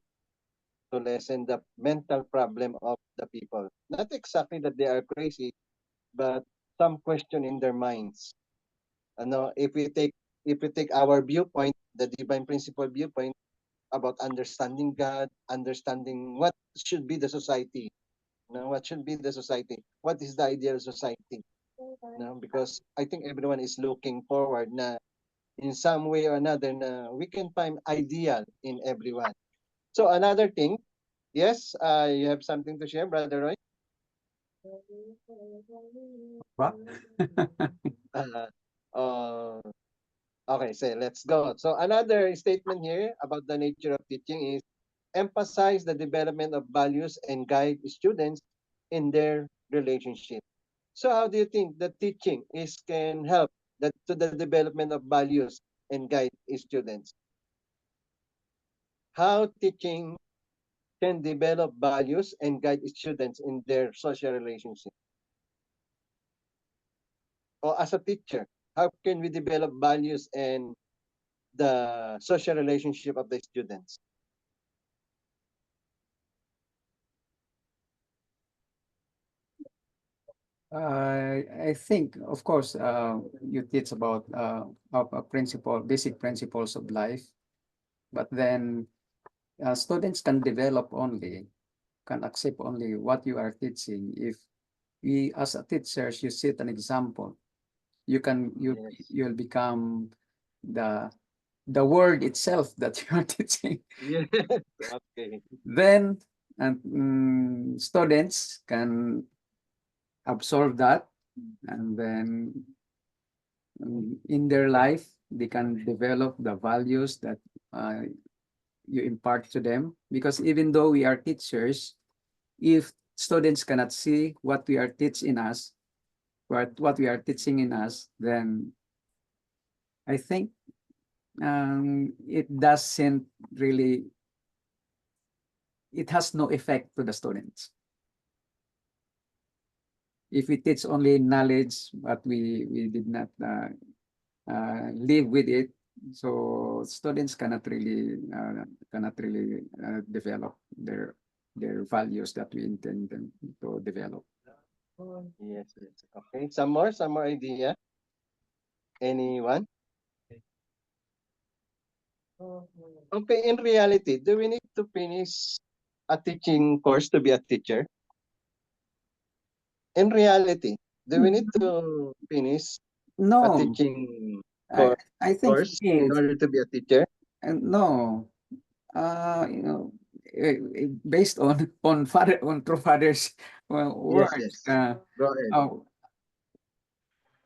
the mental problem of the people. Not exactly that they are crazy, but some question in their minds. Ano, if we take our viewpoint, the divine principle viewpoint about understanding God, understanding what should be the society, what should be the society, what is the ideal society, because I think everyone is looking forward na in some way or another na we can find ideal in everyone. So another thing Yes, you have something to share, Brother Roy? What? Uh, uh, okay, so let's go. So another statement here about the nature of teaching is emphasize the development of values and guide students in their relationship. So how do you think that teaching is can help to the development of values and guide students? How teaching can develop values and guide students in their social relationship? Or as a teacher, how can we develop values and the social relationship of the students? I think, of course, you teach about basic principles of life, but then students can accept only what you are teaching. If we, as a teachers, you set an example, Yes. you'll become the word itself that you are teaching. Yes. Okay. Then, and students can absorb that, and then in their life they can develop the values that you impart to them, because even though we are teachers, if students cannot see what we are teaching us, what we are teaching in us, then I think it doesn't really, it has no effect to the students. If we teach only knowledge, but we did not live with it, so students cannot really develop their values that we intend them to develop. Yes, yes. Okay. Some more idea. Anyone? Okay, in reality, do we need to finish a teaching course to be a teacher? In reality, do we need to finish a No, teaching I think course in yes, order to be a teacher? and no, you know, based on true fathers Yes, words, yes. Go ahead.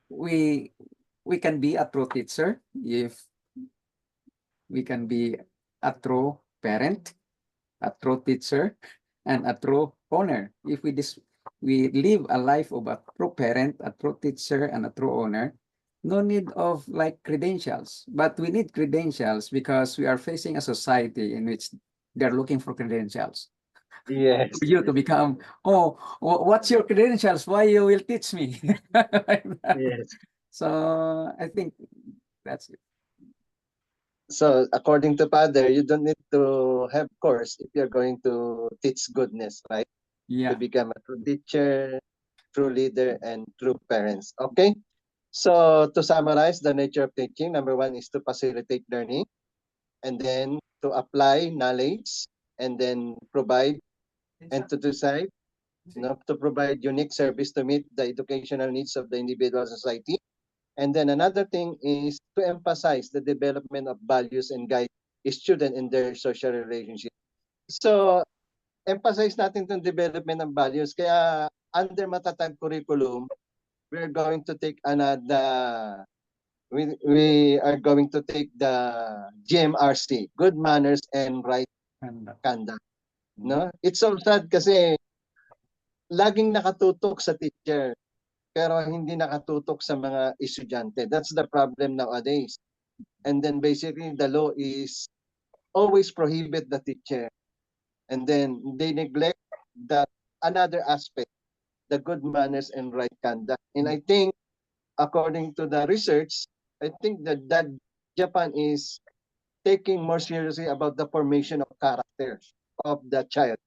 we we can be a true teacher if we can be a true parent, a true teacher, and a true owner. If we live a life of a true parent, a true teacher, and a true owner, no need of like credentials. But we need credentials because we are facing a society in which they're looking for credentials. Yes. For you to become, oh, what's your credentials? Why you will teach me? Like that. Yes. So I think that's it. So according to Father, you don't need to have course if you're going to teach goodness, right? To Yeah. become a true teacher, true leader, and true parents. Okay. So to summarize the nature of teaching, number one is to facilitate learning, and then to apply knowledge, and then provide and to decide, to provide unique service to meet the educational needs of the individual society. And then another thing is to emphasize the development of values and guide student in their social relationship. So, emphasize natin itong development ng values. Kaya, under matatag curriculum, we're going to take we are going to take the GMRC, Good Manners and Right Conduct. No? It's so sad kasi laging nakatutok sa teacher pero hindi nakatutok sa mga estudyante. That's the problem nowadays. And then basically the law is always prohibit the teacher. And then they neglect that another aspect, the good manners and right conduct. And I think according to the research, I think that Japan is taking more seriously about the formation of character of the child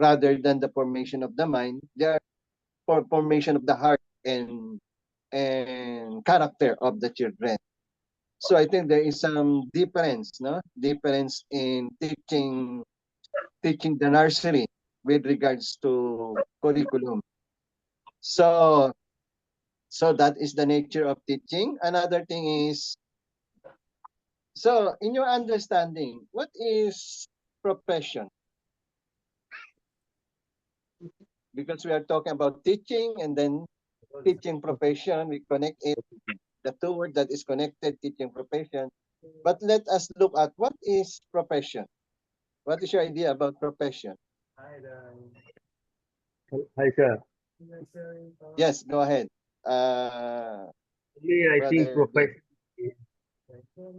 rather than the formation of the mind. They are for formation of the heart and character of the children. So I think there is some difference, no? Difference in teaching the nursery with regards to curriculum. So that is the nature of teaching. Another thing is, so in your understanding, what is profession? because we are talking about teaching and then teaching profession. We connect it, the two words that is connected, teaching profession. But let us look at what is profession. What is your idea about profession? Hi, sir. Yes, go ahead. Me, I think Brother Bill. profession is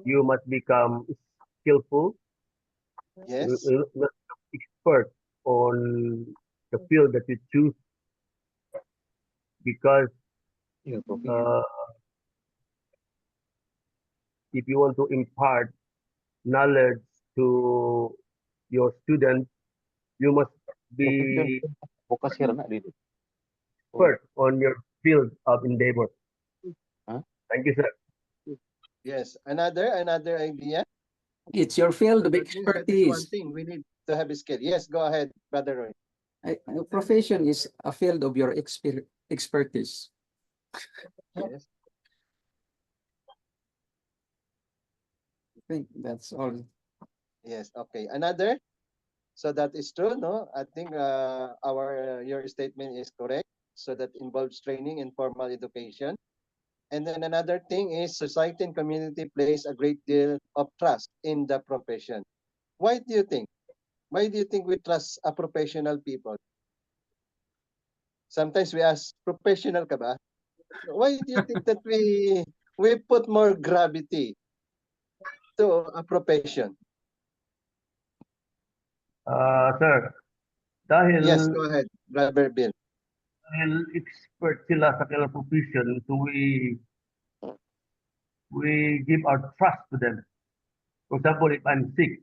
you must become skillful, Yes. not expert on the field that you choose, because uh, if you want to impart knowledge to your students, you must be expert on your field of endeavor. Thank you, sir. Yes. Another idea. It's your field of That is one expertise. thing we need to have a skill. Yes, go ahead, Brother Roy. A profession is a field of your expertise. Yes. I think that's all. Yes. Okay. Another. So that is true, no? I think your statement is correct. So that involves training and formal education. And then another thing is society and community place a great deal of trust in the profession. Why do you think? Why do you think we trust a professional people? Sometimes we ask, professional ka ba? Why do you think that we put more gravity to a profession? Sir, dahil Yes, go ahead, Brother Bill. dahil expert sila sa kanilang profession, so we give our trust to them. For example, if I'm sick,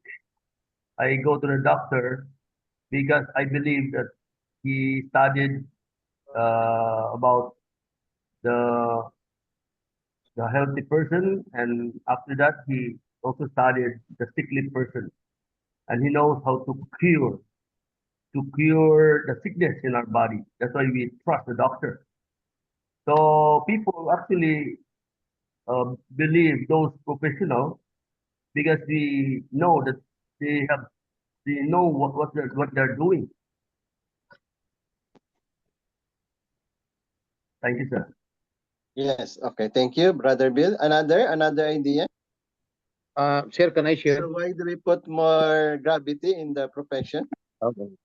I go to the doctor because I believe that he studied about the healthy person, and after that he also studied the sickly person, and he knows how to cure the sickness in our body. That's why we trust the doctor. So people actually believe those professionals because we know that they know what they're doing. Thank you, sir. Yes, okay, thank you, Brother Bill. Another idea? Sir, can I share? So why do we put more gravity in the profession? Okay.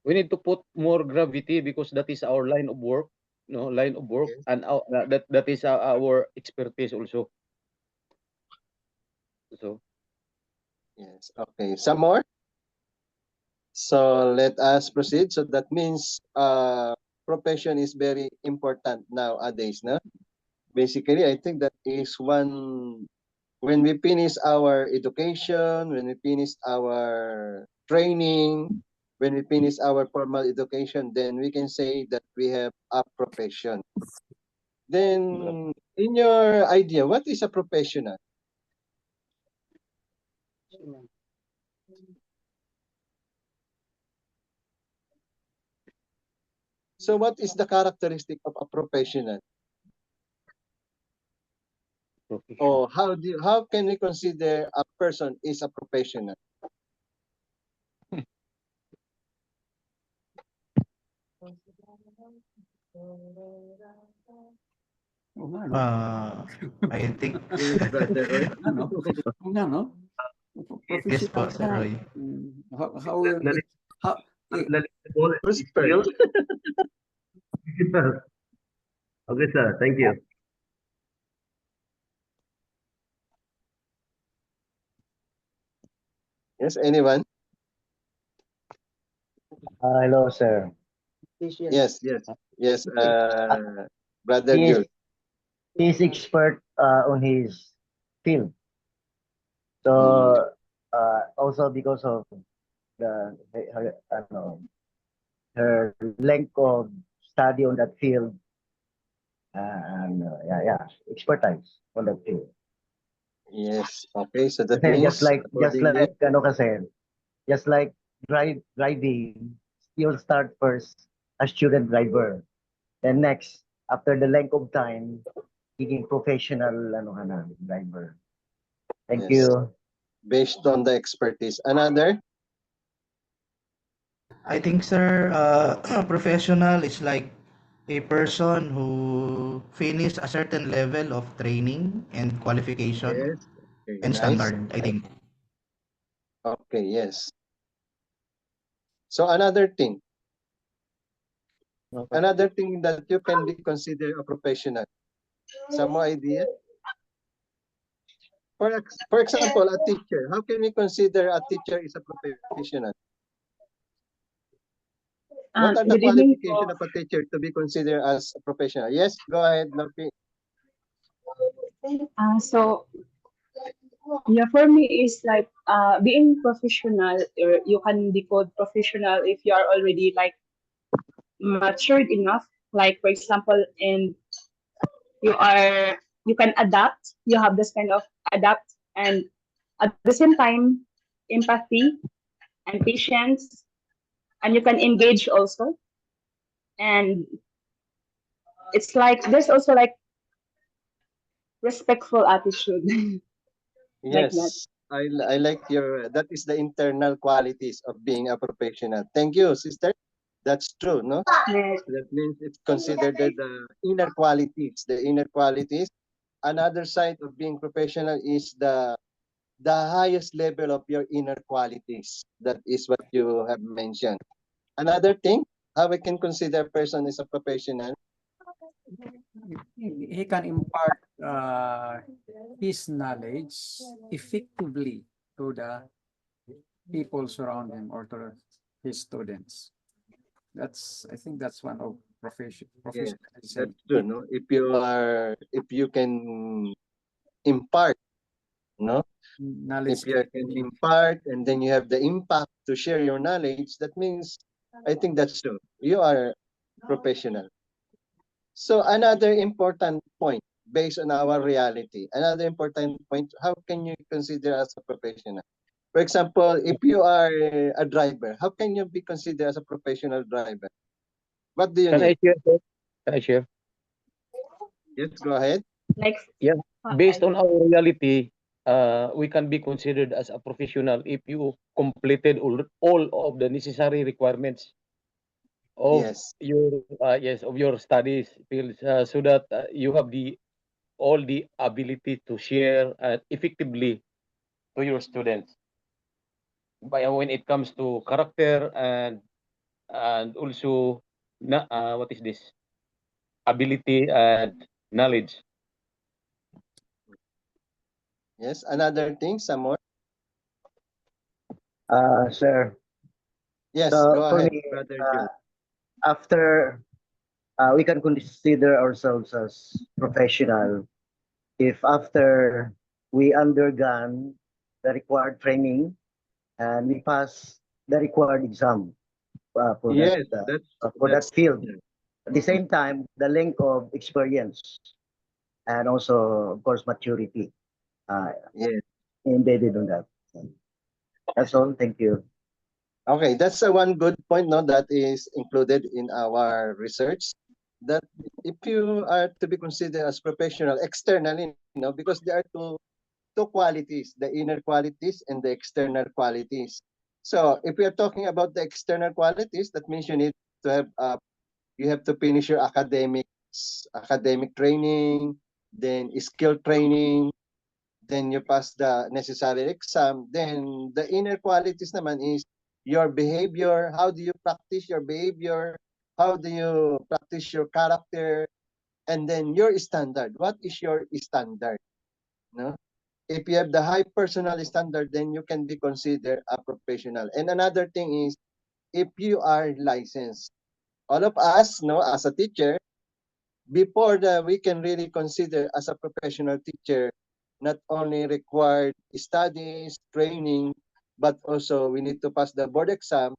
We need to put more gravity because that is our line of work, Yes. and that is our expertise also. So Yes, okay. Some more? So let us proceed. So that means profession is very important nowadays, no? Basically, I think that is one when we finish our education, when we finish our training, when we finish our formal education, then we can say that we have a profession. Then, in your idea, what is a professional? So what is the characteristic of a professional? Or how can we consider a person is a professional? I think Brother Roy. Ano? Ano? yes po, Sir Roy. How will it, how, Who's Is first? Okay, sir. Thank you. Yes, anyone? Hello, sir. Yes. Brother He is, Bill. he is expert on his field. So also because of her length of study on that field and expertise on that field. Yes. Okay, so that Kasi means just like accordingly, just like driving, you'll start first as student driver. Then next, after the length of time, giging professional driver. Thank Yes. you. Based on the expertise. Another? I think, sir, a professional is like a person who finished a certain level of training and qualification Yes. Okay, and nice. standard, I think. Okay, yes. So another thing that you can be considered a professional. Some more idea? For example, a teacher. How can we consider a teacher is a professional? What are the Good evening qualifications po. of a teacher to be considered as a professional? Yes, go ahead, Lopi. So yeah, for me is like being professional, or you can be called professional if you are already like matured enough. Like for example, and you can adapt. You have this kind of adapt, and at the same time, empathy and patience, and you can engage also. And it's like there's also like respectful attitude like that. Yes, I like that is the internal qualities of being a professional. Thank you, sister. That's true, no? Yes. So that means it's considered the inner qualities. The inner qualities. Another side of being professional is the highest level of your inner qualities. That is what you have mentioned. Another thing, how we can consider a person is a professional. He can impart his knowledge effectively to the people surrounding him or to his students. I think that's one of Yes, professionalism. that's true, no? If you can impart, no? Knowledge If you can impart and then you have the impact to share your knowledge, that means I think that's true. You are professional. So another important point based on our reality, another important point, how can you consider as a professional? For example, if you are a driver, how can you be considered as a professional driver? What do you Can I need? share, sir? Can I share? Yes, go ahead. Like Yeah. Based on our reality, we can be considered as a professional if you completed all of the necessary requirements of Yes. your studies fields, so that you have all the ability to share effectively to your students. But when it comes to character and also what is this, ability and knowledge. Yes. Another thing, some more. Sir. Yes, So go for ahead, me, Brother Joe. after we can consider ourselves as professional if after we undergone the required training and we pass the required exam Yes, for that that's field. At the same time, the length of experience and also, of course, maturity yes. embedded on that. That's all. Thank you. Okay, that's one good point, no, that is included in our research. That if you are to be considered as professional externally, because there are two qualities, the inner qualities and the external qualities. So if we are talking about the external qualities, that means you need to have you have to finish your academic training, then skill training, then you pass the necessary exam. Then the inner qualities naman is your behavior. How do you practice your behavior? How do you practice your character? And then your standard. What is your standard? No? If you have the high personal standard, then you can be considered a professional. And another thing is, if you are licensed, all of us, no, as a teacher, before that we can really consider as a professional teacher, not only required studies, training, but also we need to pass the board exam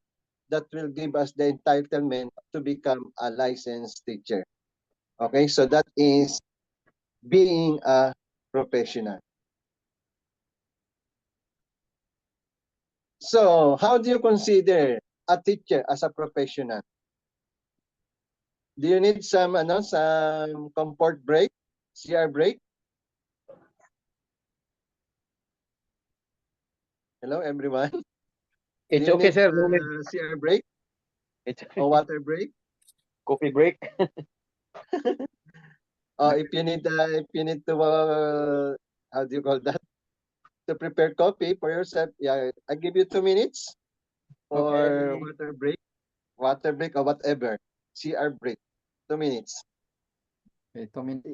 that will give us the entitlement to become a licensed teacher. Okay, so that is being a professional. So how do you consider a teacher as a professional? Do you need some comfort break, CR break? Hello, everyone. It's Do you okay, need, sir. No need. CR break It's or water break? coffee break. If you need to, how do you call that? To prepare coffee for yourself, yeah, I give you 2 minutes for Okay. water break or whatever. CR break, 2 minutes. Okay, 2 minutes.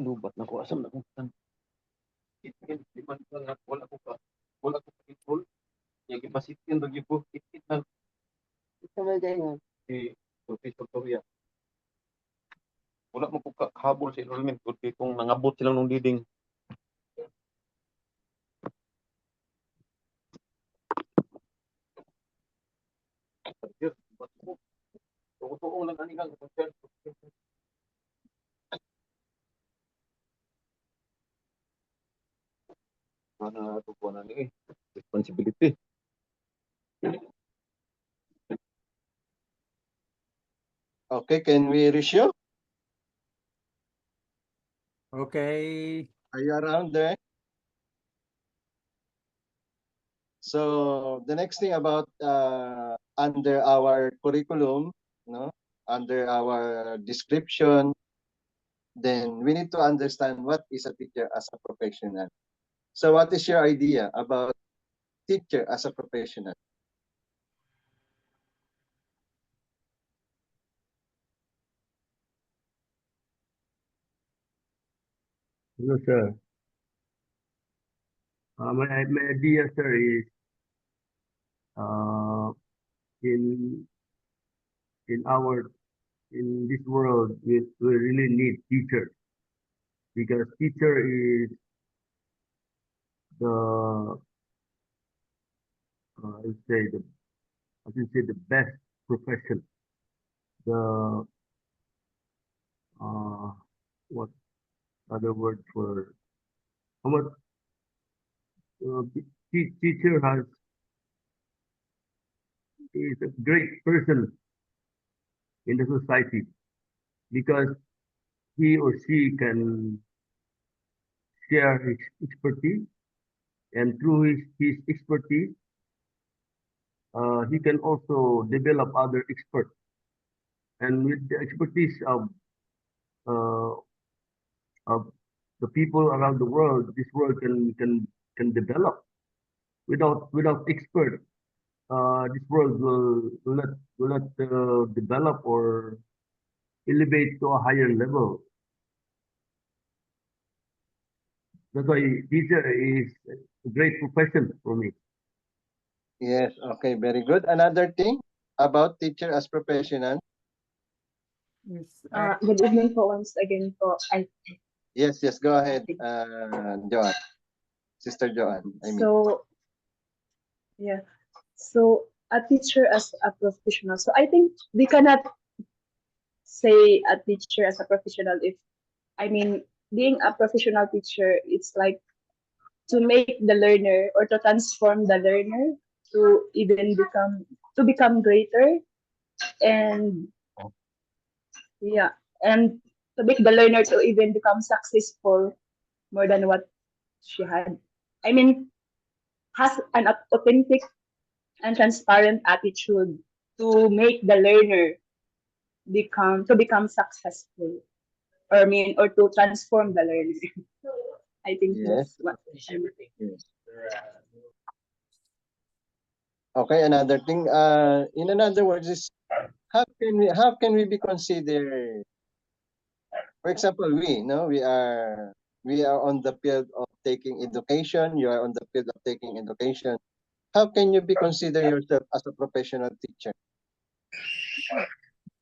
Lubat na ko asam na kung tan. Di man ko na wala ko control. Yung ipasitin lagi po ikit na si Professor Toria. Wala mo po habol sa enrollment kundi kung nangabot silang nung diding. Tuong lang ani kang mana tukuan ni responsibility. Okay, can we resume? Okay. Are you around there? So the next thing about under our curriculum, no, under our description, then we need to understand what is a teacher as a professional. So what is your idea about teacher as a professional? Hello, sir. My idea, sir, is in in this world we really need teachers because teacher is the I would say the best profession. The what other word for how much teacher is a great person in the society because he or she can share his expertise, and through his expertise, he can also develop other experts. And with the expertise uh, of the people around the world, this world can develop. Without expert, this world will not develop or elevate to a higher level. That's why teacher is a great profession for me. Yes, okay, very good. Another thing about teacher as professional. Yes. Good evening po once again po. Yes, go ahead, Joanne. Sister Joanne, I mean. So, yeah. So, a teacher as a professional. So, I think we cannot say a teacher as a professional if, I mean, being a professional teacher, it's like to make the learner or to transform the learner to even become greater, and yeah, and to make the learner to even become successful more than what she had. I mean, has an authentic and transparent attitude to make the learner become successful, or or to transform the learner. I think Yes. that's what I'm Yes. Okay, another thing, in another words, is how can we be considered? For example, we are on the field of taking education. You are on the field of taking education. How can you be consider yourself as a professional teacher?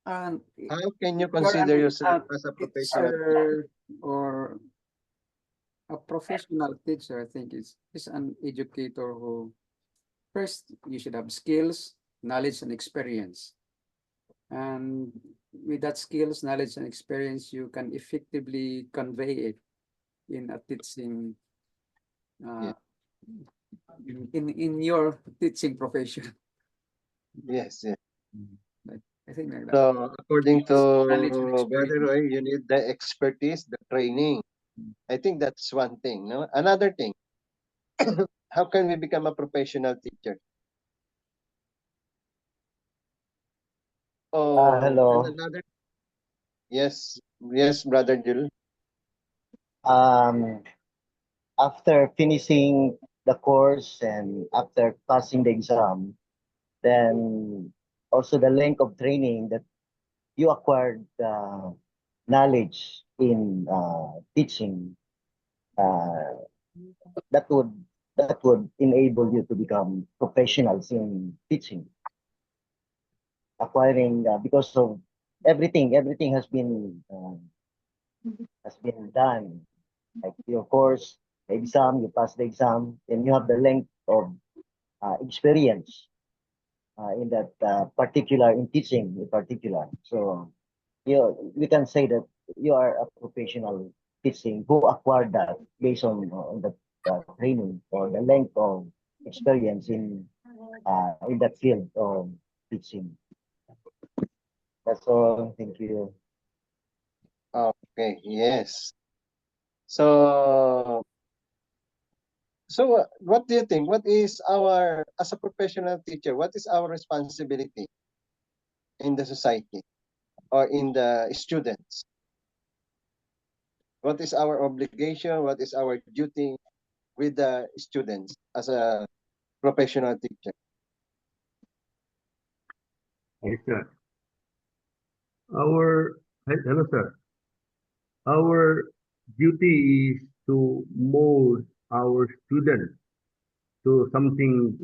And How can you you're consider an yourself as a professional teacher? teacher or a professional teacher, I think is an educator who first you should have skills, knowledge, and experience. And with that skills, knowledge, and experience, you can effectively convey it in a teaching in your teaching profession. Yes. I think like that. So according to Knowledge and Brother experience. Roy, you need the expertise, the training. I think that's one thing. No, another thing. How can we become a professional teacher? Oh, hello. and another. Yes, yes, brother Jul. Um, after finishing the course and after passing the exam, then also the length of training that you acquired knowledge in teaching, uh, that would enable you to become professionals in teaching, acquiring because of everything has been done, like your course, the exam, you pass the exam, and you have the length of experience in that particular in teaching in particular. So we can say that you are a professional teaching who acquired that based on the training or the length of experience in that field of teaching. That's all. Thank you. Okay, yes. So, what do you think? What is our, as a professional teacher, what is our responsibility in the society or in the students? What is our obligation? What is our duty with the students as a professional teacher? Yes, sir. Hello, sir. Our duty is to mold our students to something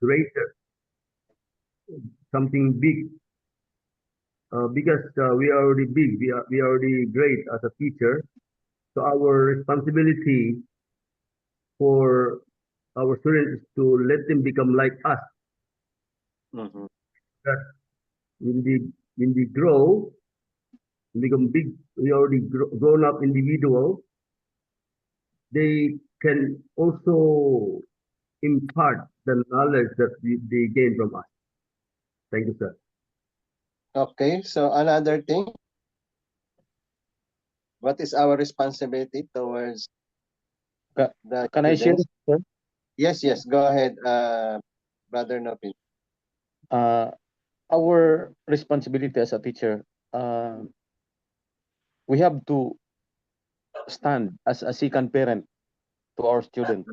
greater, something big. Because we are already big, we are already great as a teacher. So our responsibility for our students is to let them become like us. Mhm. That when they grow, become big, we already grown up individual, they can also impart the knowledge that they gain from us. Thank you, sir. Okay, so another thing, what is our responsibility towards the Can I share, students? sir? Yes, yes, go ahead, Brother Nopin. Our responsibility as a teacher, we have to stand as a second parent to our students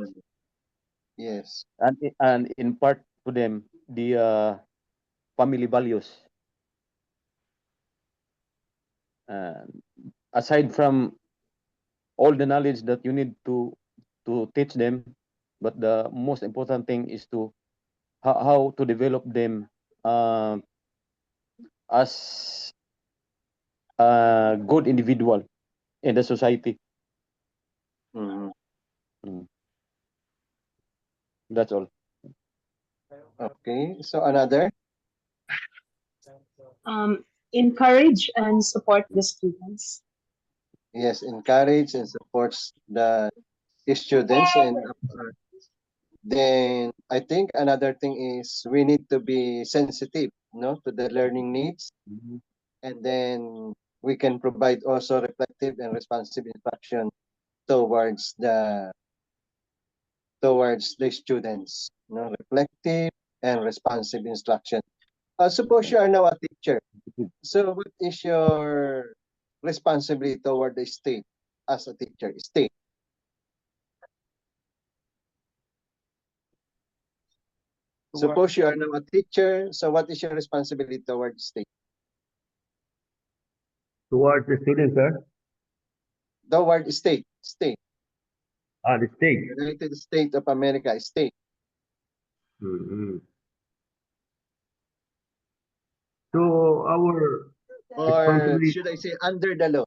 Yes. and impart to them the family values. Aside from all the knowledge that you need to teach them, but the most important thing is to how to develop them as a good individual in the society. Mhm. That's all. Okay, so another. Encourage and support the students. Yes, encourage and supports the students, and then I think another thing is we need to be sensitive, no, to the learning needs, and then we can provide also reflective and responsive instruction towards the students, no, reflective and responsive instruction. Suppose you are now a teacher. So what is your responsibility toward the state as a teacher? State. Suppose you are now a teacher. So what is your responsibility toward the state? Towards the students, sir. Toward state. State. The state. United States of America. State. So our Or should I say under the law?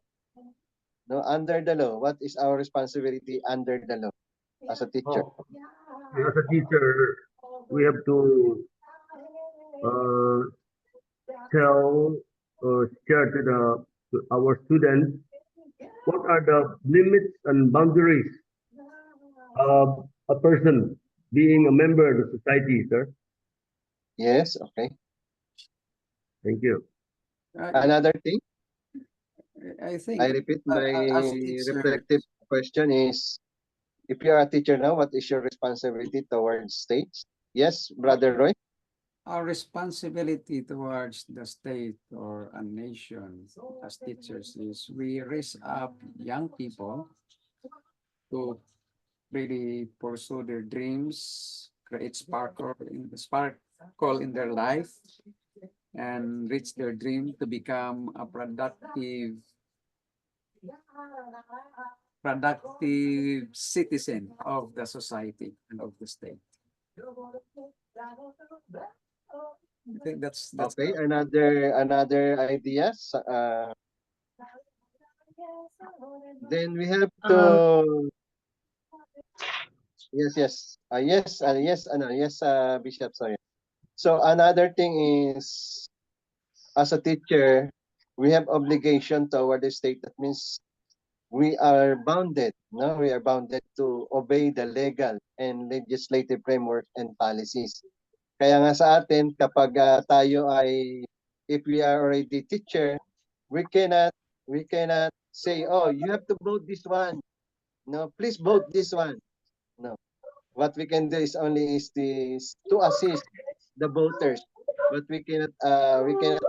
No, under the law. What is our responsibility under the law as a teacher? As a teacher, we have to tell or share to our students what are the limits and boundaries of a person being a member of the society, sir. Yes, okay. Thank you. Another thing? I think I repeat, my as teacher, reflective question is, if you are a teacher now, what is your responsibility towards state? Yes, Brother Roy? our responsibility towards the state or a nation as teachers is we raise up young people to really pursue their dreams, create sparkle in their life, and reach their dream to become a productive citizen of the society and of the state. I think that's Okay, another idea. Then we have to Bishop, sorry. So another thing is, as a teacher, we have obligation toward the state. That means we are bounded, no? We are bounded to obey the legal and legislative framework and policies. Kaya nga sa atin, kapag tayo ay, if we are already teacher, we cannot say, oh, you have to vote this one. No, please vote this one. No. What we can do is only to assist the voters, but we cannot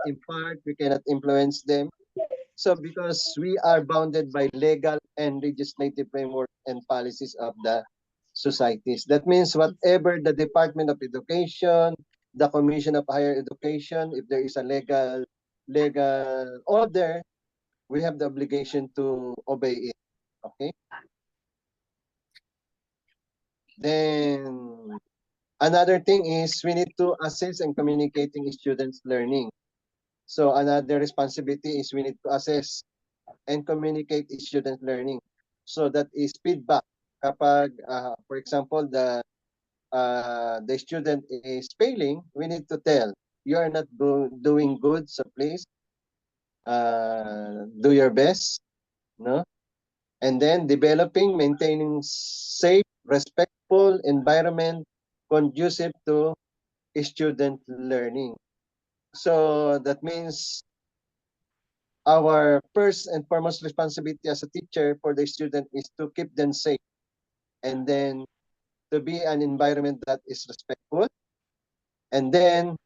impart, we cannot influence them. So because we are bounded by legal and legislative framework and policies of the societies. That means whatever the Department of Education, the Commission of Higher Education, if there is a legal order, we have the obligation to obey it. Okay? Then another thing is we need to assess and communicating students' learning. So another responsibility is we need to assess and communicate student learning. So that is feedback. Kapag, for example, the student is failing, we need to tell, you are not doing good, so please do your best, no? And then developing, maintaining safe, respectful environment conducive to student learning. So that means our first and foremost responsibility as a teacher for the student is to keep them safe, and then to be an environment that is respectful. And then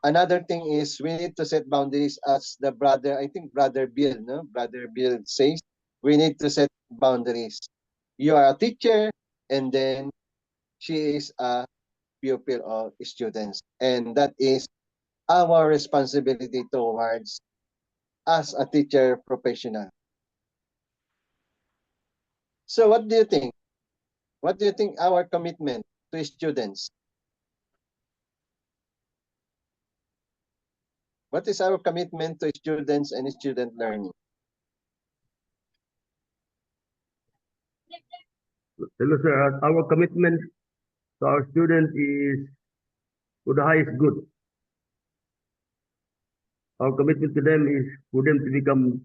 another thing is we need to set boundaries, as I think Brother Bill says, we need to set boundaries. You are a teacher, and then she is a pupil of students. And that is our responsibility towards as a teacher professional. So what do you think? What do you think our commitment to students? What is our commitment to students and student learning? Hello, sir. Our commitment to our students is to the highest good. Our commitment to them is for them to become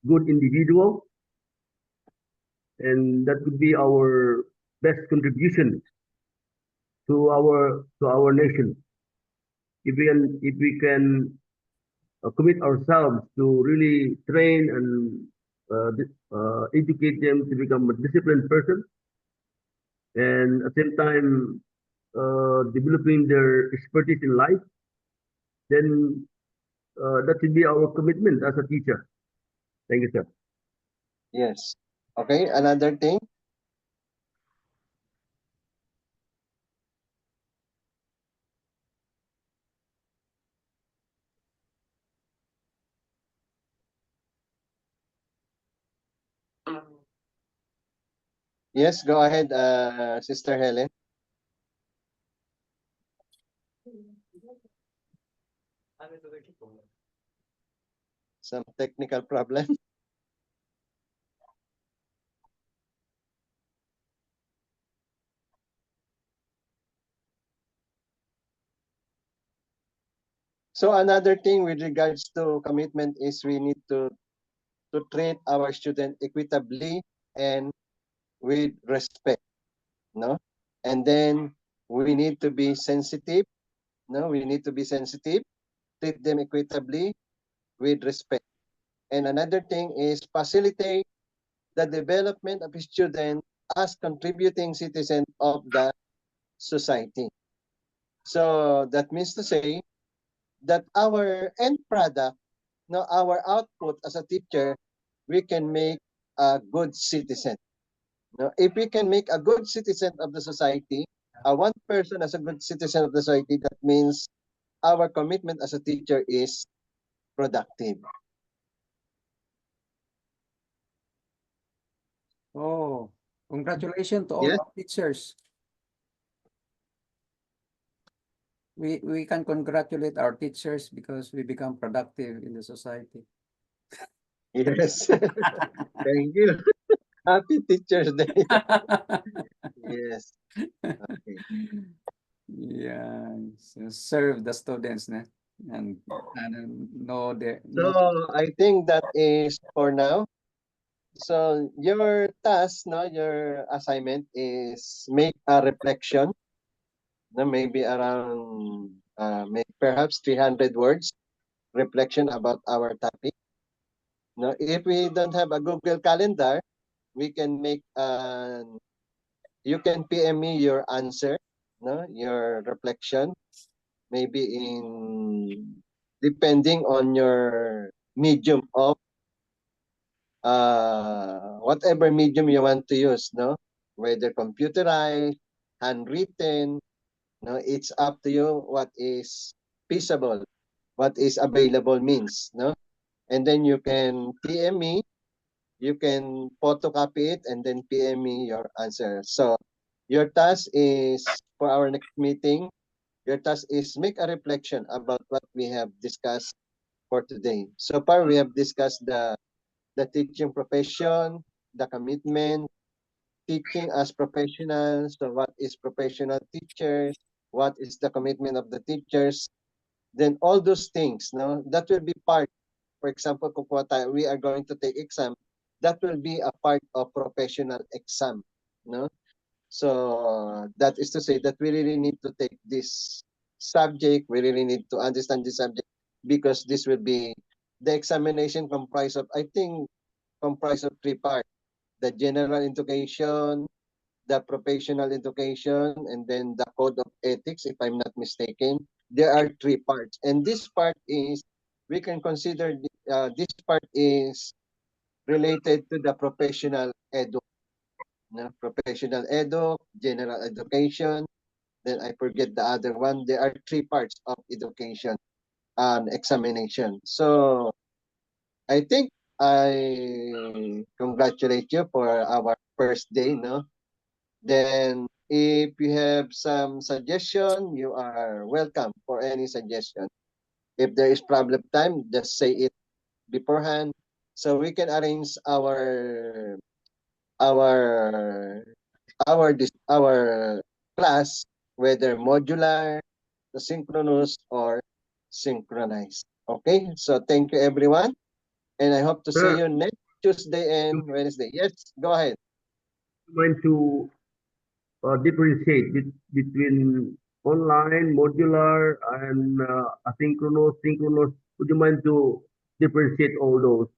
good individuals, and that would be our best contribution to our nation. If we can commit ourselves to really train and educate them to become a disciplined person, and at the same time developing their expertise in life, then that should be our commitment as a teacher. Thank you, sir. Yes. Okay, another thing. Yes, go ahead, Sister Helen. Some technical problem. So another thing with regards to commitment is we need to treat our student equitably and with respect, no? And then we need to be sensitive, no? We need to be sensitive, treat them equitably with respect. And another thing is facilitate the development of students as contributing citizens of the society. So that means to say that our end product, no, our output as a teacher, we can make a good citizen. No, if we can make a good citizen of the society, one person as a good citizen of the society, that means our commitment as a teacher is productive. Oh, congratulations to all Yes. our teachers. We can congratulate our teachers because we become productive in the society. Yes. Thank you. Happy Teacher's Day. Yes. Okay. Yeah, so serve the students, and know So I think that is for now. So your task, no, your assignment is make a reflection, no, maybe around perhaps 300 words reflection about our topic. No, if we don't have a Google Calendar, we can make you can PM me your answer, no, your reflection, maybe in depending on your medium of whatever medium you want to use, no, whether computerized, handwritten, no, it's up to you what is feasible, what is available means, no, and then you can PM me, you can photocopy it and then PM me your answer. So your task is for our next meeting, your task is make a reflection about what we have discussed for today. So far, we have discussed the teaching profession, the commitment, teaching as professionals. So what is professional teachers? What is the commitment of the teachers? Then all those things, no, that will be part. For example, kung we are going to take exam, that will be a part of professional exam, no. So that is to say that we really need to take this subject. We really need to understand this subject because this will be the examination comprised of, I think, comprised of three parts: the general education, the professional education, and then the code of ethics, if I'm not mistaken. There are three parts. And this part is, we can consider this part is related to the professional edu. No? Professional edu, general education, then I forget the other one. There are three parts of education and examination. So I think I congratulate you for our first day, no? Then if you have some suggestion, you are welcome for any suggestion. If there is problem time, just say it beforehand so we can arrange our our class, whether modular, synchronous, or synchronized. Okay, so thank you everyone, and I hope to see you next Tuesday and Wednesday. Yes, go ahead. Going to differentiate between online, modular, and asynchronous, synchronous. Would you mind to differentiate all those?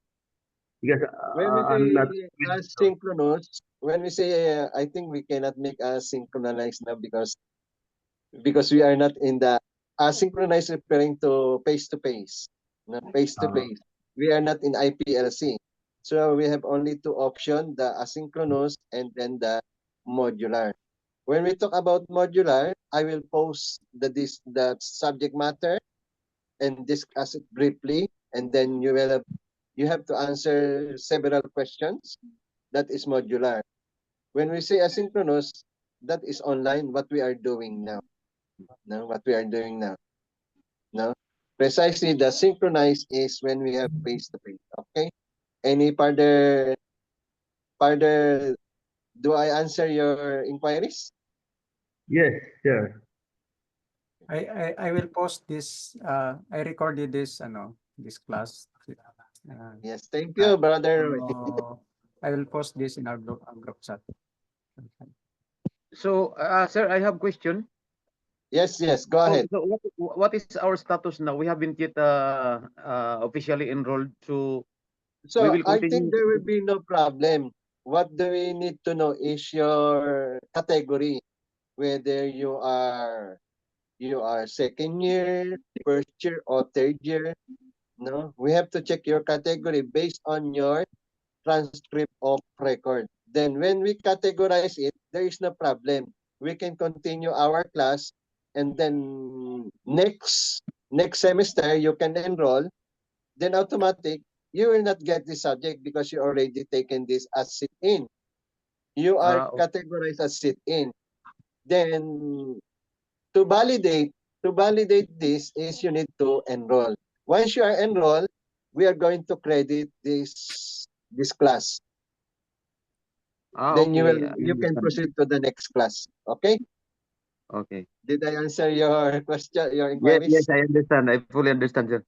Because When we I'm not. say asynchronous, when we say, I think we cannot make asynchronized now because we are not in the asynchronized, referring to face-to-face, not face-to-face. We are not in IPLC. So we have only two options, the asynchronous and then the modular. When we talk about modular, I will post the subject matter and discuss it briefly, and then you have to answer several questions. That is modular. When we say asynchronous, that is online, what we are doing now. No, what we are doing now. No, precisely the synchronized is when we have face to face. Okay. Any further? Do I answer your inquiries? Yes, sir. I will post this. I recorded this this class. Yes, thank you, brother. I will post this in our group chat. So, sir, I have question. Yes, go ahead. So what is our status now? We haven't yet officially enrolled. So So will I continue. think there will be no problem. What do we need to know is your category, whether you are second year, first year, or third year. No, we have to check your category based on your transcript of record. Then when we categorize it, there is no problem. We can continue our class, and then next semester you can enroll. Then automatic, you will not get this subject because you already taken this as sit-in. You are Okay. categorized as sit-in. Then to validate this is you need to enroll. Once you are enrolled, we are going to credit this class. Then Okay. you can proceed to the next class. Okay? Okay. Did I answer your question, your Yes, inquiries? I understand. I fully understand, sir.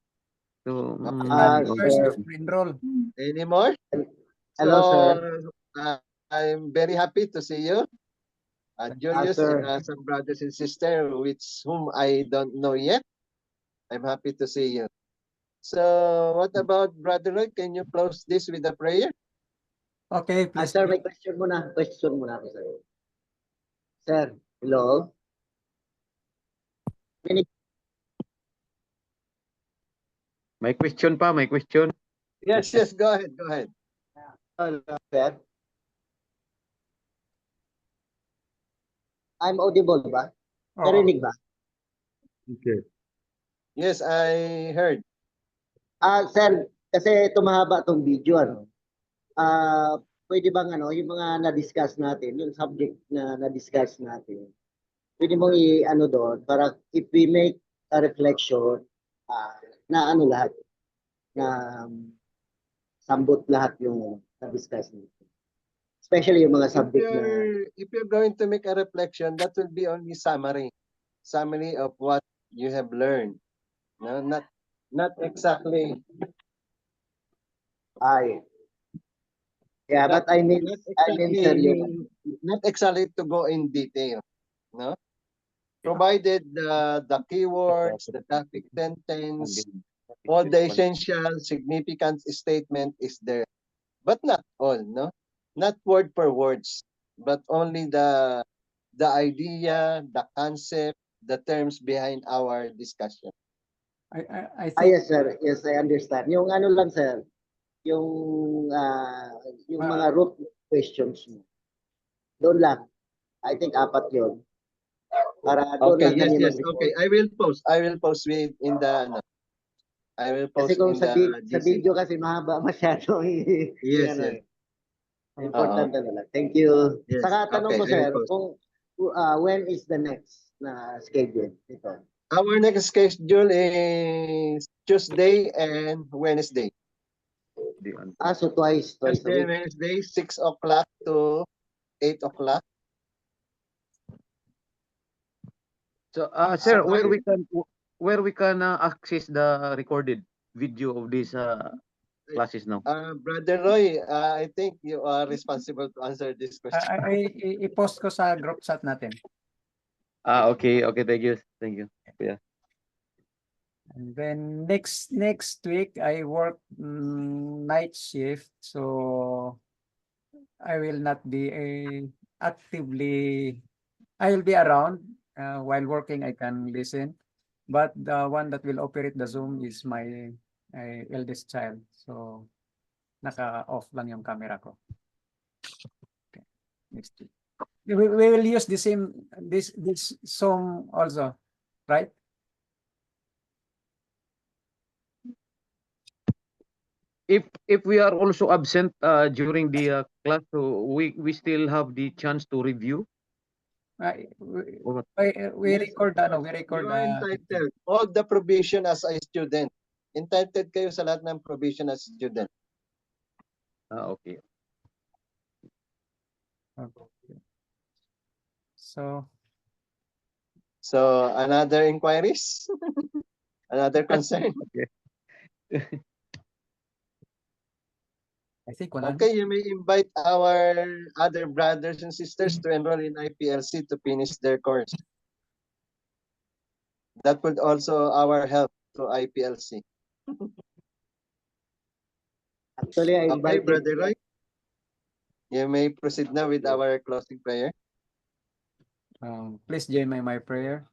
So, First, Sir. enroll. Any more? Hello, sir. I'm very happy to see you. Julius sir. and some brothers and sisters whom I don't know yet. I'm happy to see you. So what about Brother Roy? Can you close this with a prayer? Okay, please. Sir, may question muna. Question muna ako sa'yo. Sir, hello? may question pa, may question. Yes, go ahead, go ahead. Hello, sir. I'm audible ba? Narinig ba? Okay. Yes, I heard. Sir, kasi tumahaba tong video, ano? Pwede bang yung mga na-discuss natin, yung subject na na-discuss natin, pwede mong i-ano doon para if we make a reflection, na lahat, na sambot lahat yung na-discuss natin. Especially yung mga subject If you're going to make a reflection, that will be only summary of what you have learned. No, not exactly. Yeah, but I mean, sir, not exactly to go in detail, no? Provided the keywords, the topic sentence, all the essential significant statement is there, but not all, no? Not word per words, but only the idea, the concept, the terms behind our discussion. I think, yes, sir. Yes, I understand. Yung ano lang, sir, yung mga root questions mo. Doon lang. I think 4 yun. Para doon Okay, lang yes. Okay, I will post with in the I will post kasi kung in sa the video kasi mahaba masyado. Yes. Important na lang. Thank you. Yes. Saka tanong Okay, ko, I sir, will post. kung when is the next na schedule ito? Our next schedule is Tuesday and Wednesday. So twice a Tuesday and week. Wednesday, 6 o'clock to 8 o'clock. So, sir, where we can access the recorded video of these classes now? Brother Roy, I think you are responsible to answer this question. i-post ko sa group chat natin. Okay. Thank you. Yeah. And then next week I work night shift, so I will not be actively. I will be around while working. I can listen, but the one that will operate the Zoom is my eldest child. So naka-off lang yung camera ko. Okay. Next week. We will use the same this Zoom also, right? If we are also absent during the class, so we still have the chance to review. We record You are entitled all the provision as a student. Entitled kayo sa lahat ng provision as student. Okay. So another inquiries? Another concern? Okay. I think Okay, you may invite our other brothers and sisters to enroll in IPLC to finish their course. That would also our help to IPLC. Actually, I Okay, invited. Brother Roy. You may proceed now with our closing prayer. Please join me in my prayer.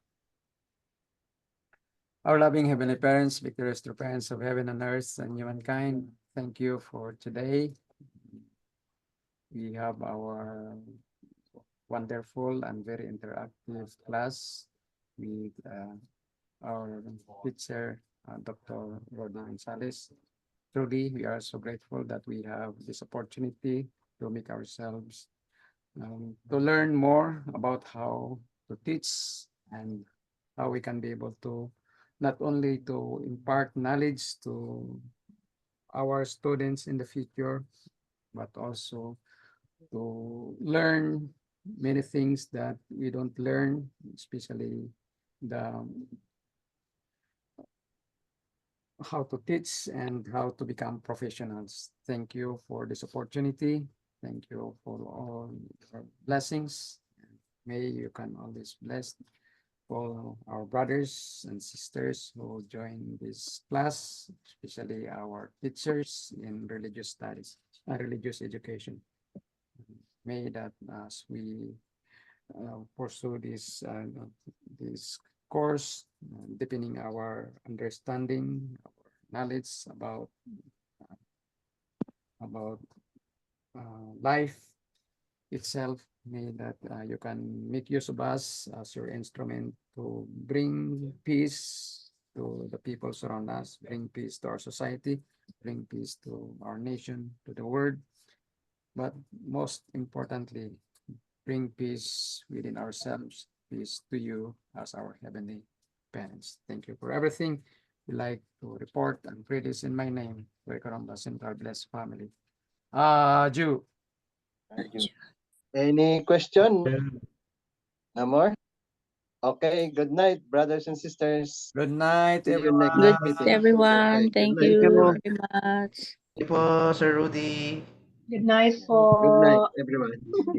Our loving Heavenly Parents, victorious true parents of heaven and earth and humankind, thank you for today. We have our wonderful and very interactive class with our teacher, Dr. Rodney Gonzalez. Truly, we are so grateful that we have this opportunity to make ourselves to learn more about how to teach and how we can be able to not only to impart knowledge to our students in the future, but also to learn many things that we don't learn, especially the how to teach and how to become professionals. Thank you for this opportunity. Thank you for all your blessings. May you can always bless all our brothers and sisters who join this class, especially our teachers in religious studies and religious education. May that as we pursue this course, deepening our understanding, our knowledge about life itself. May that you can make use of us as your instrument to bring peace to the people surround us, bring peace to our society, bring peace to our nation, to the world, but most importantly, bring peace within ourselves, peace to you as our heavenly parents. Thank you for everything. We like to report and pray this in my name. Welcome us into our blessed family. Jew. Any question? No more? Okay, good night, brothers and sisters. Good night, See you everyone. next Good meeting. everyone. Okay, Thank good night. you you. very much. Thank you po, Sir Rudy. Good night Good night, po. everyone.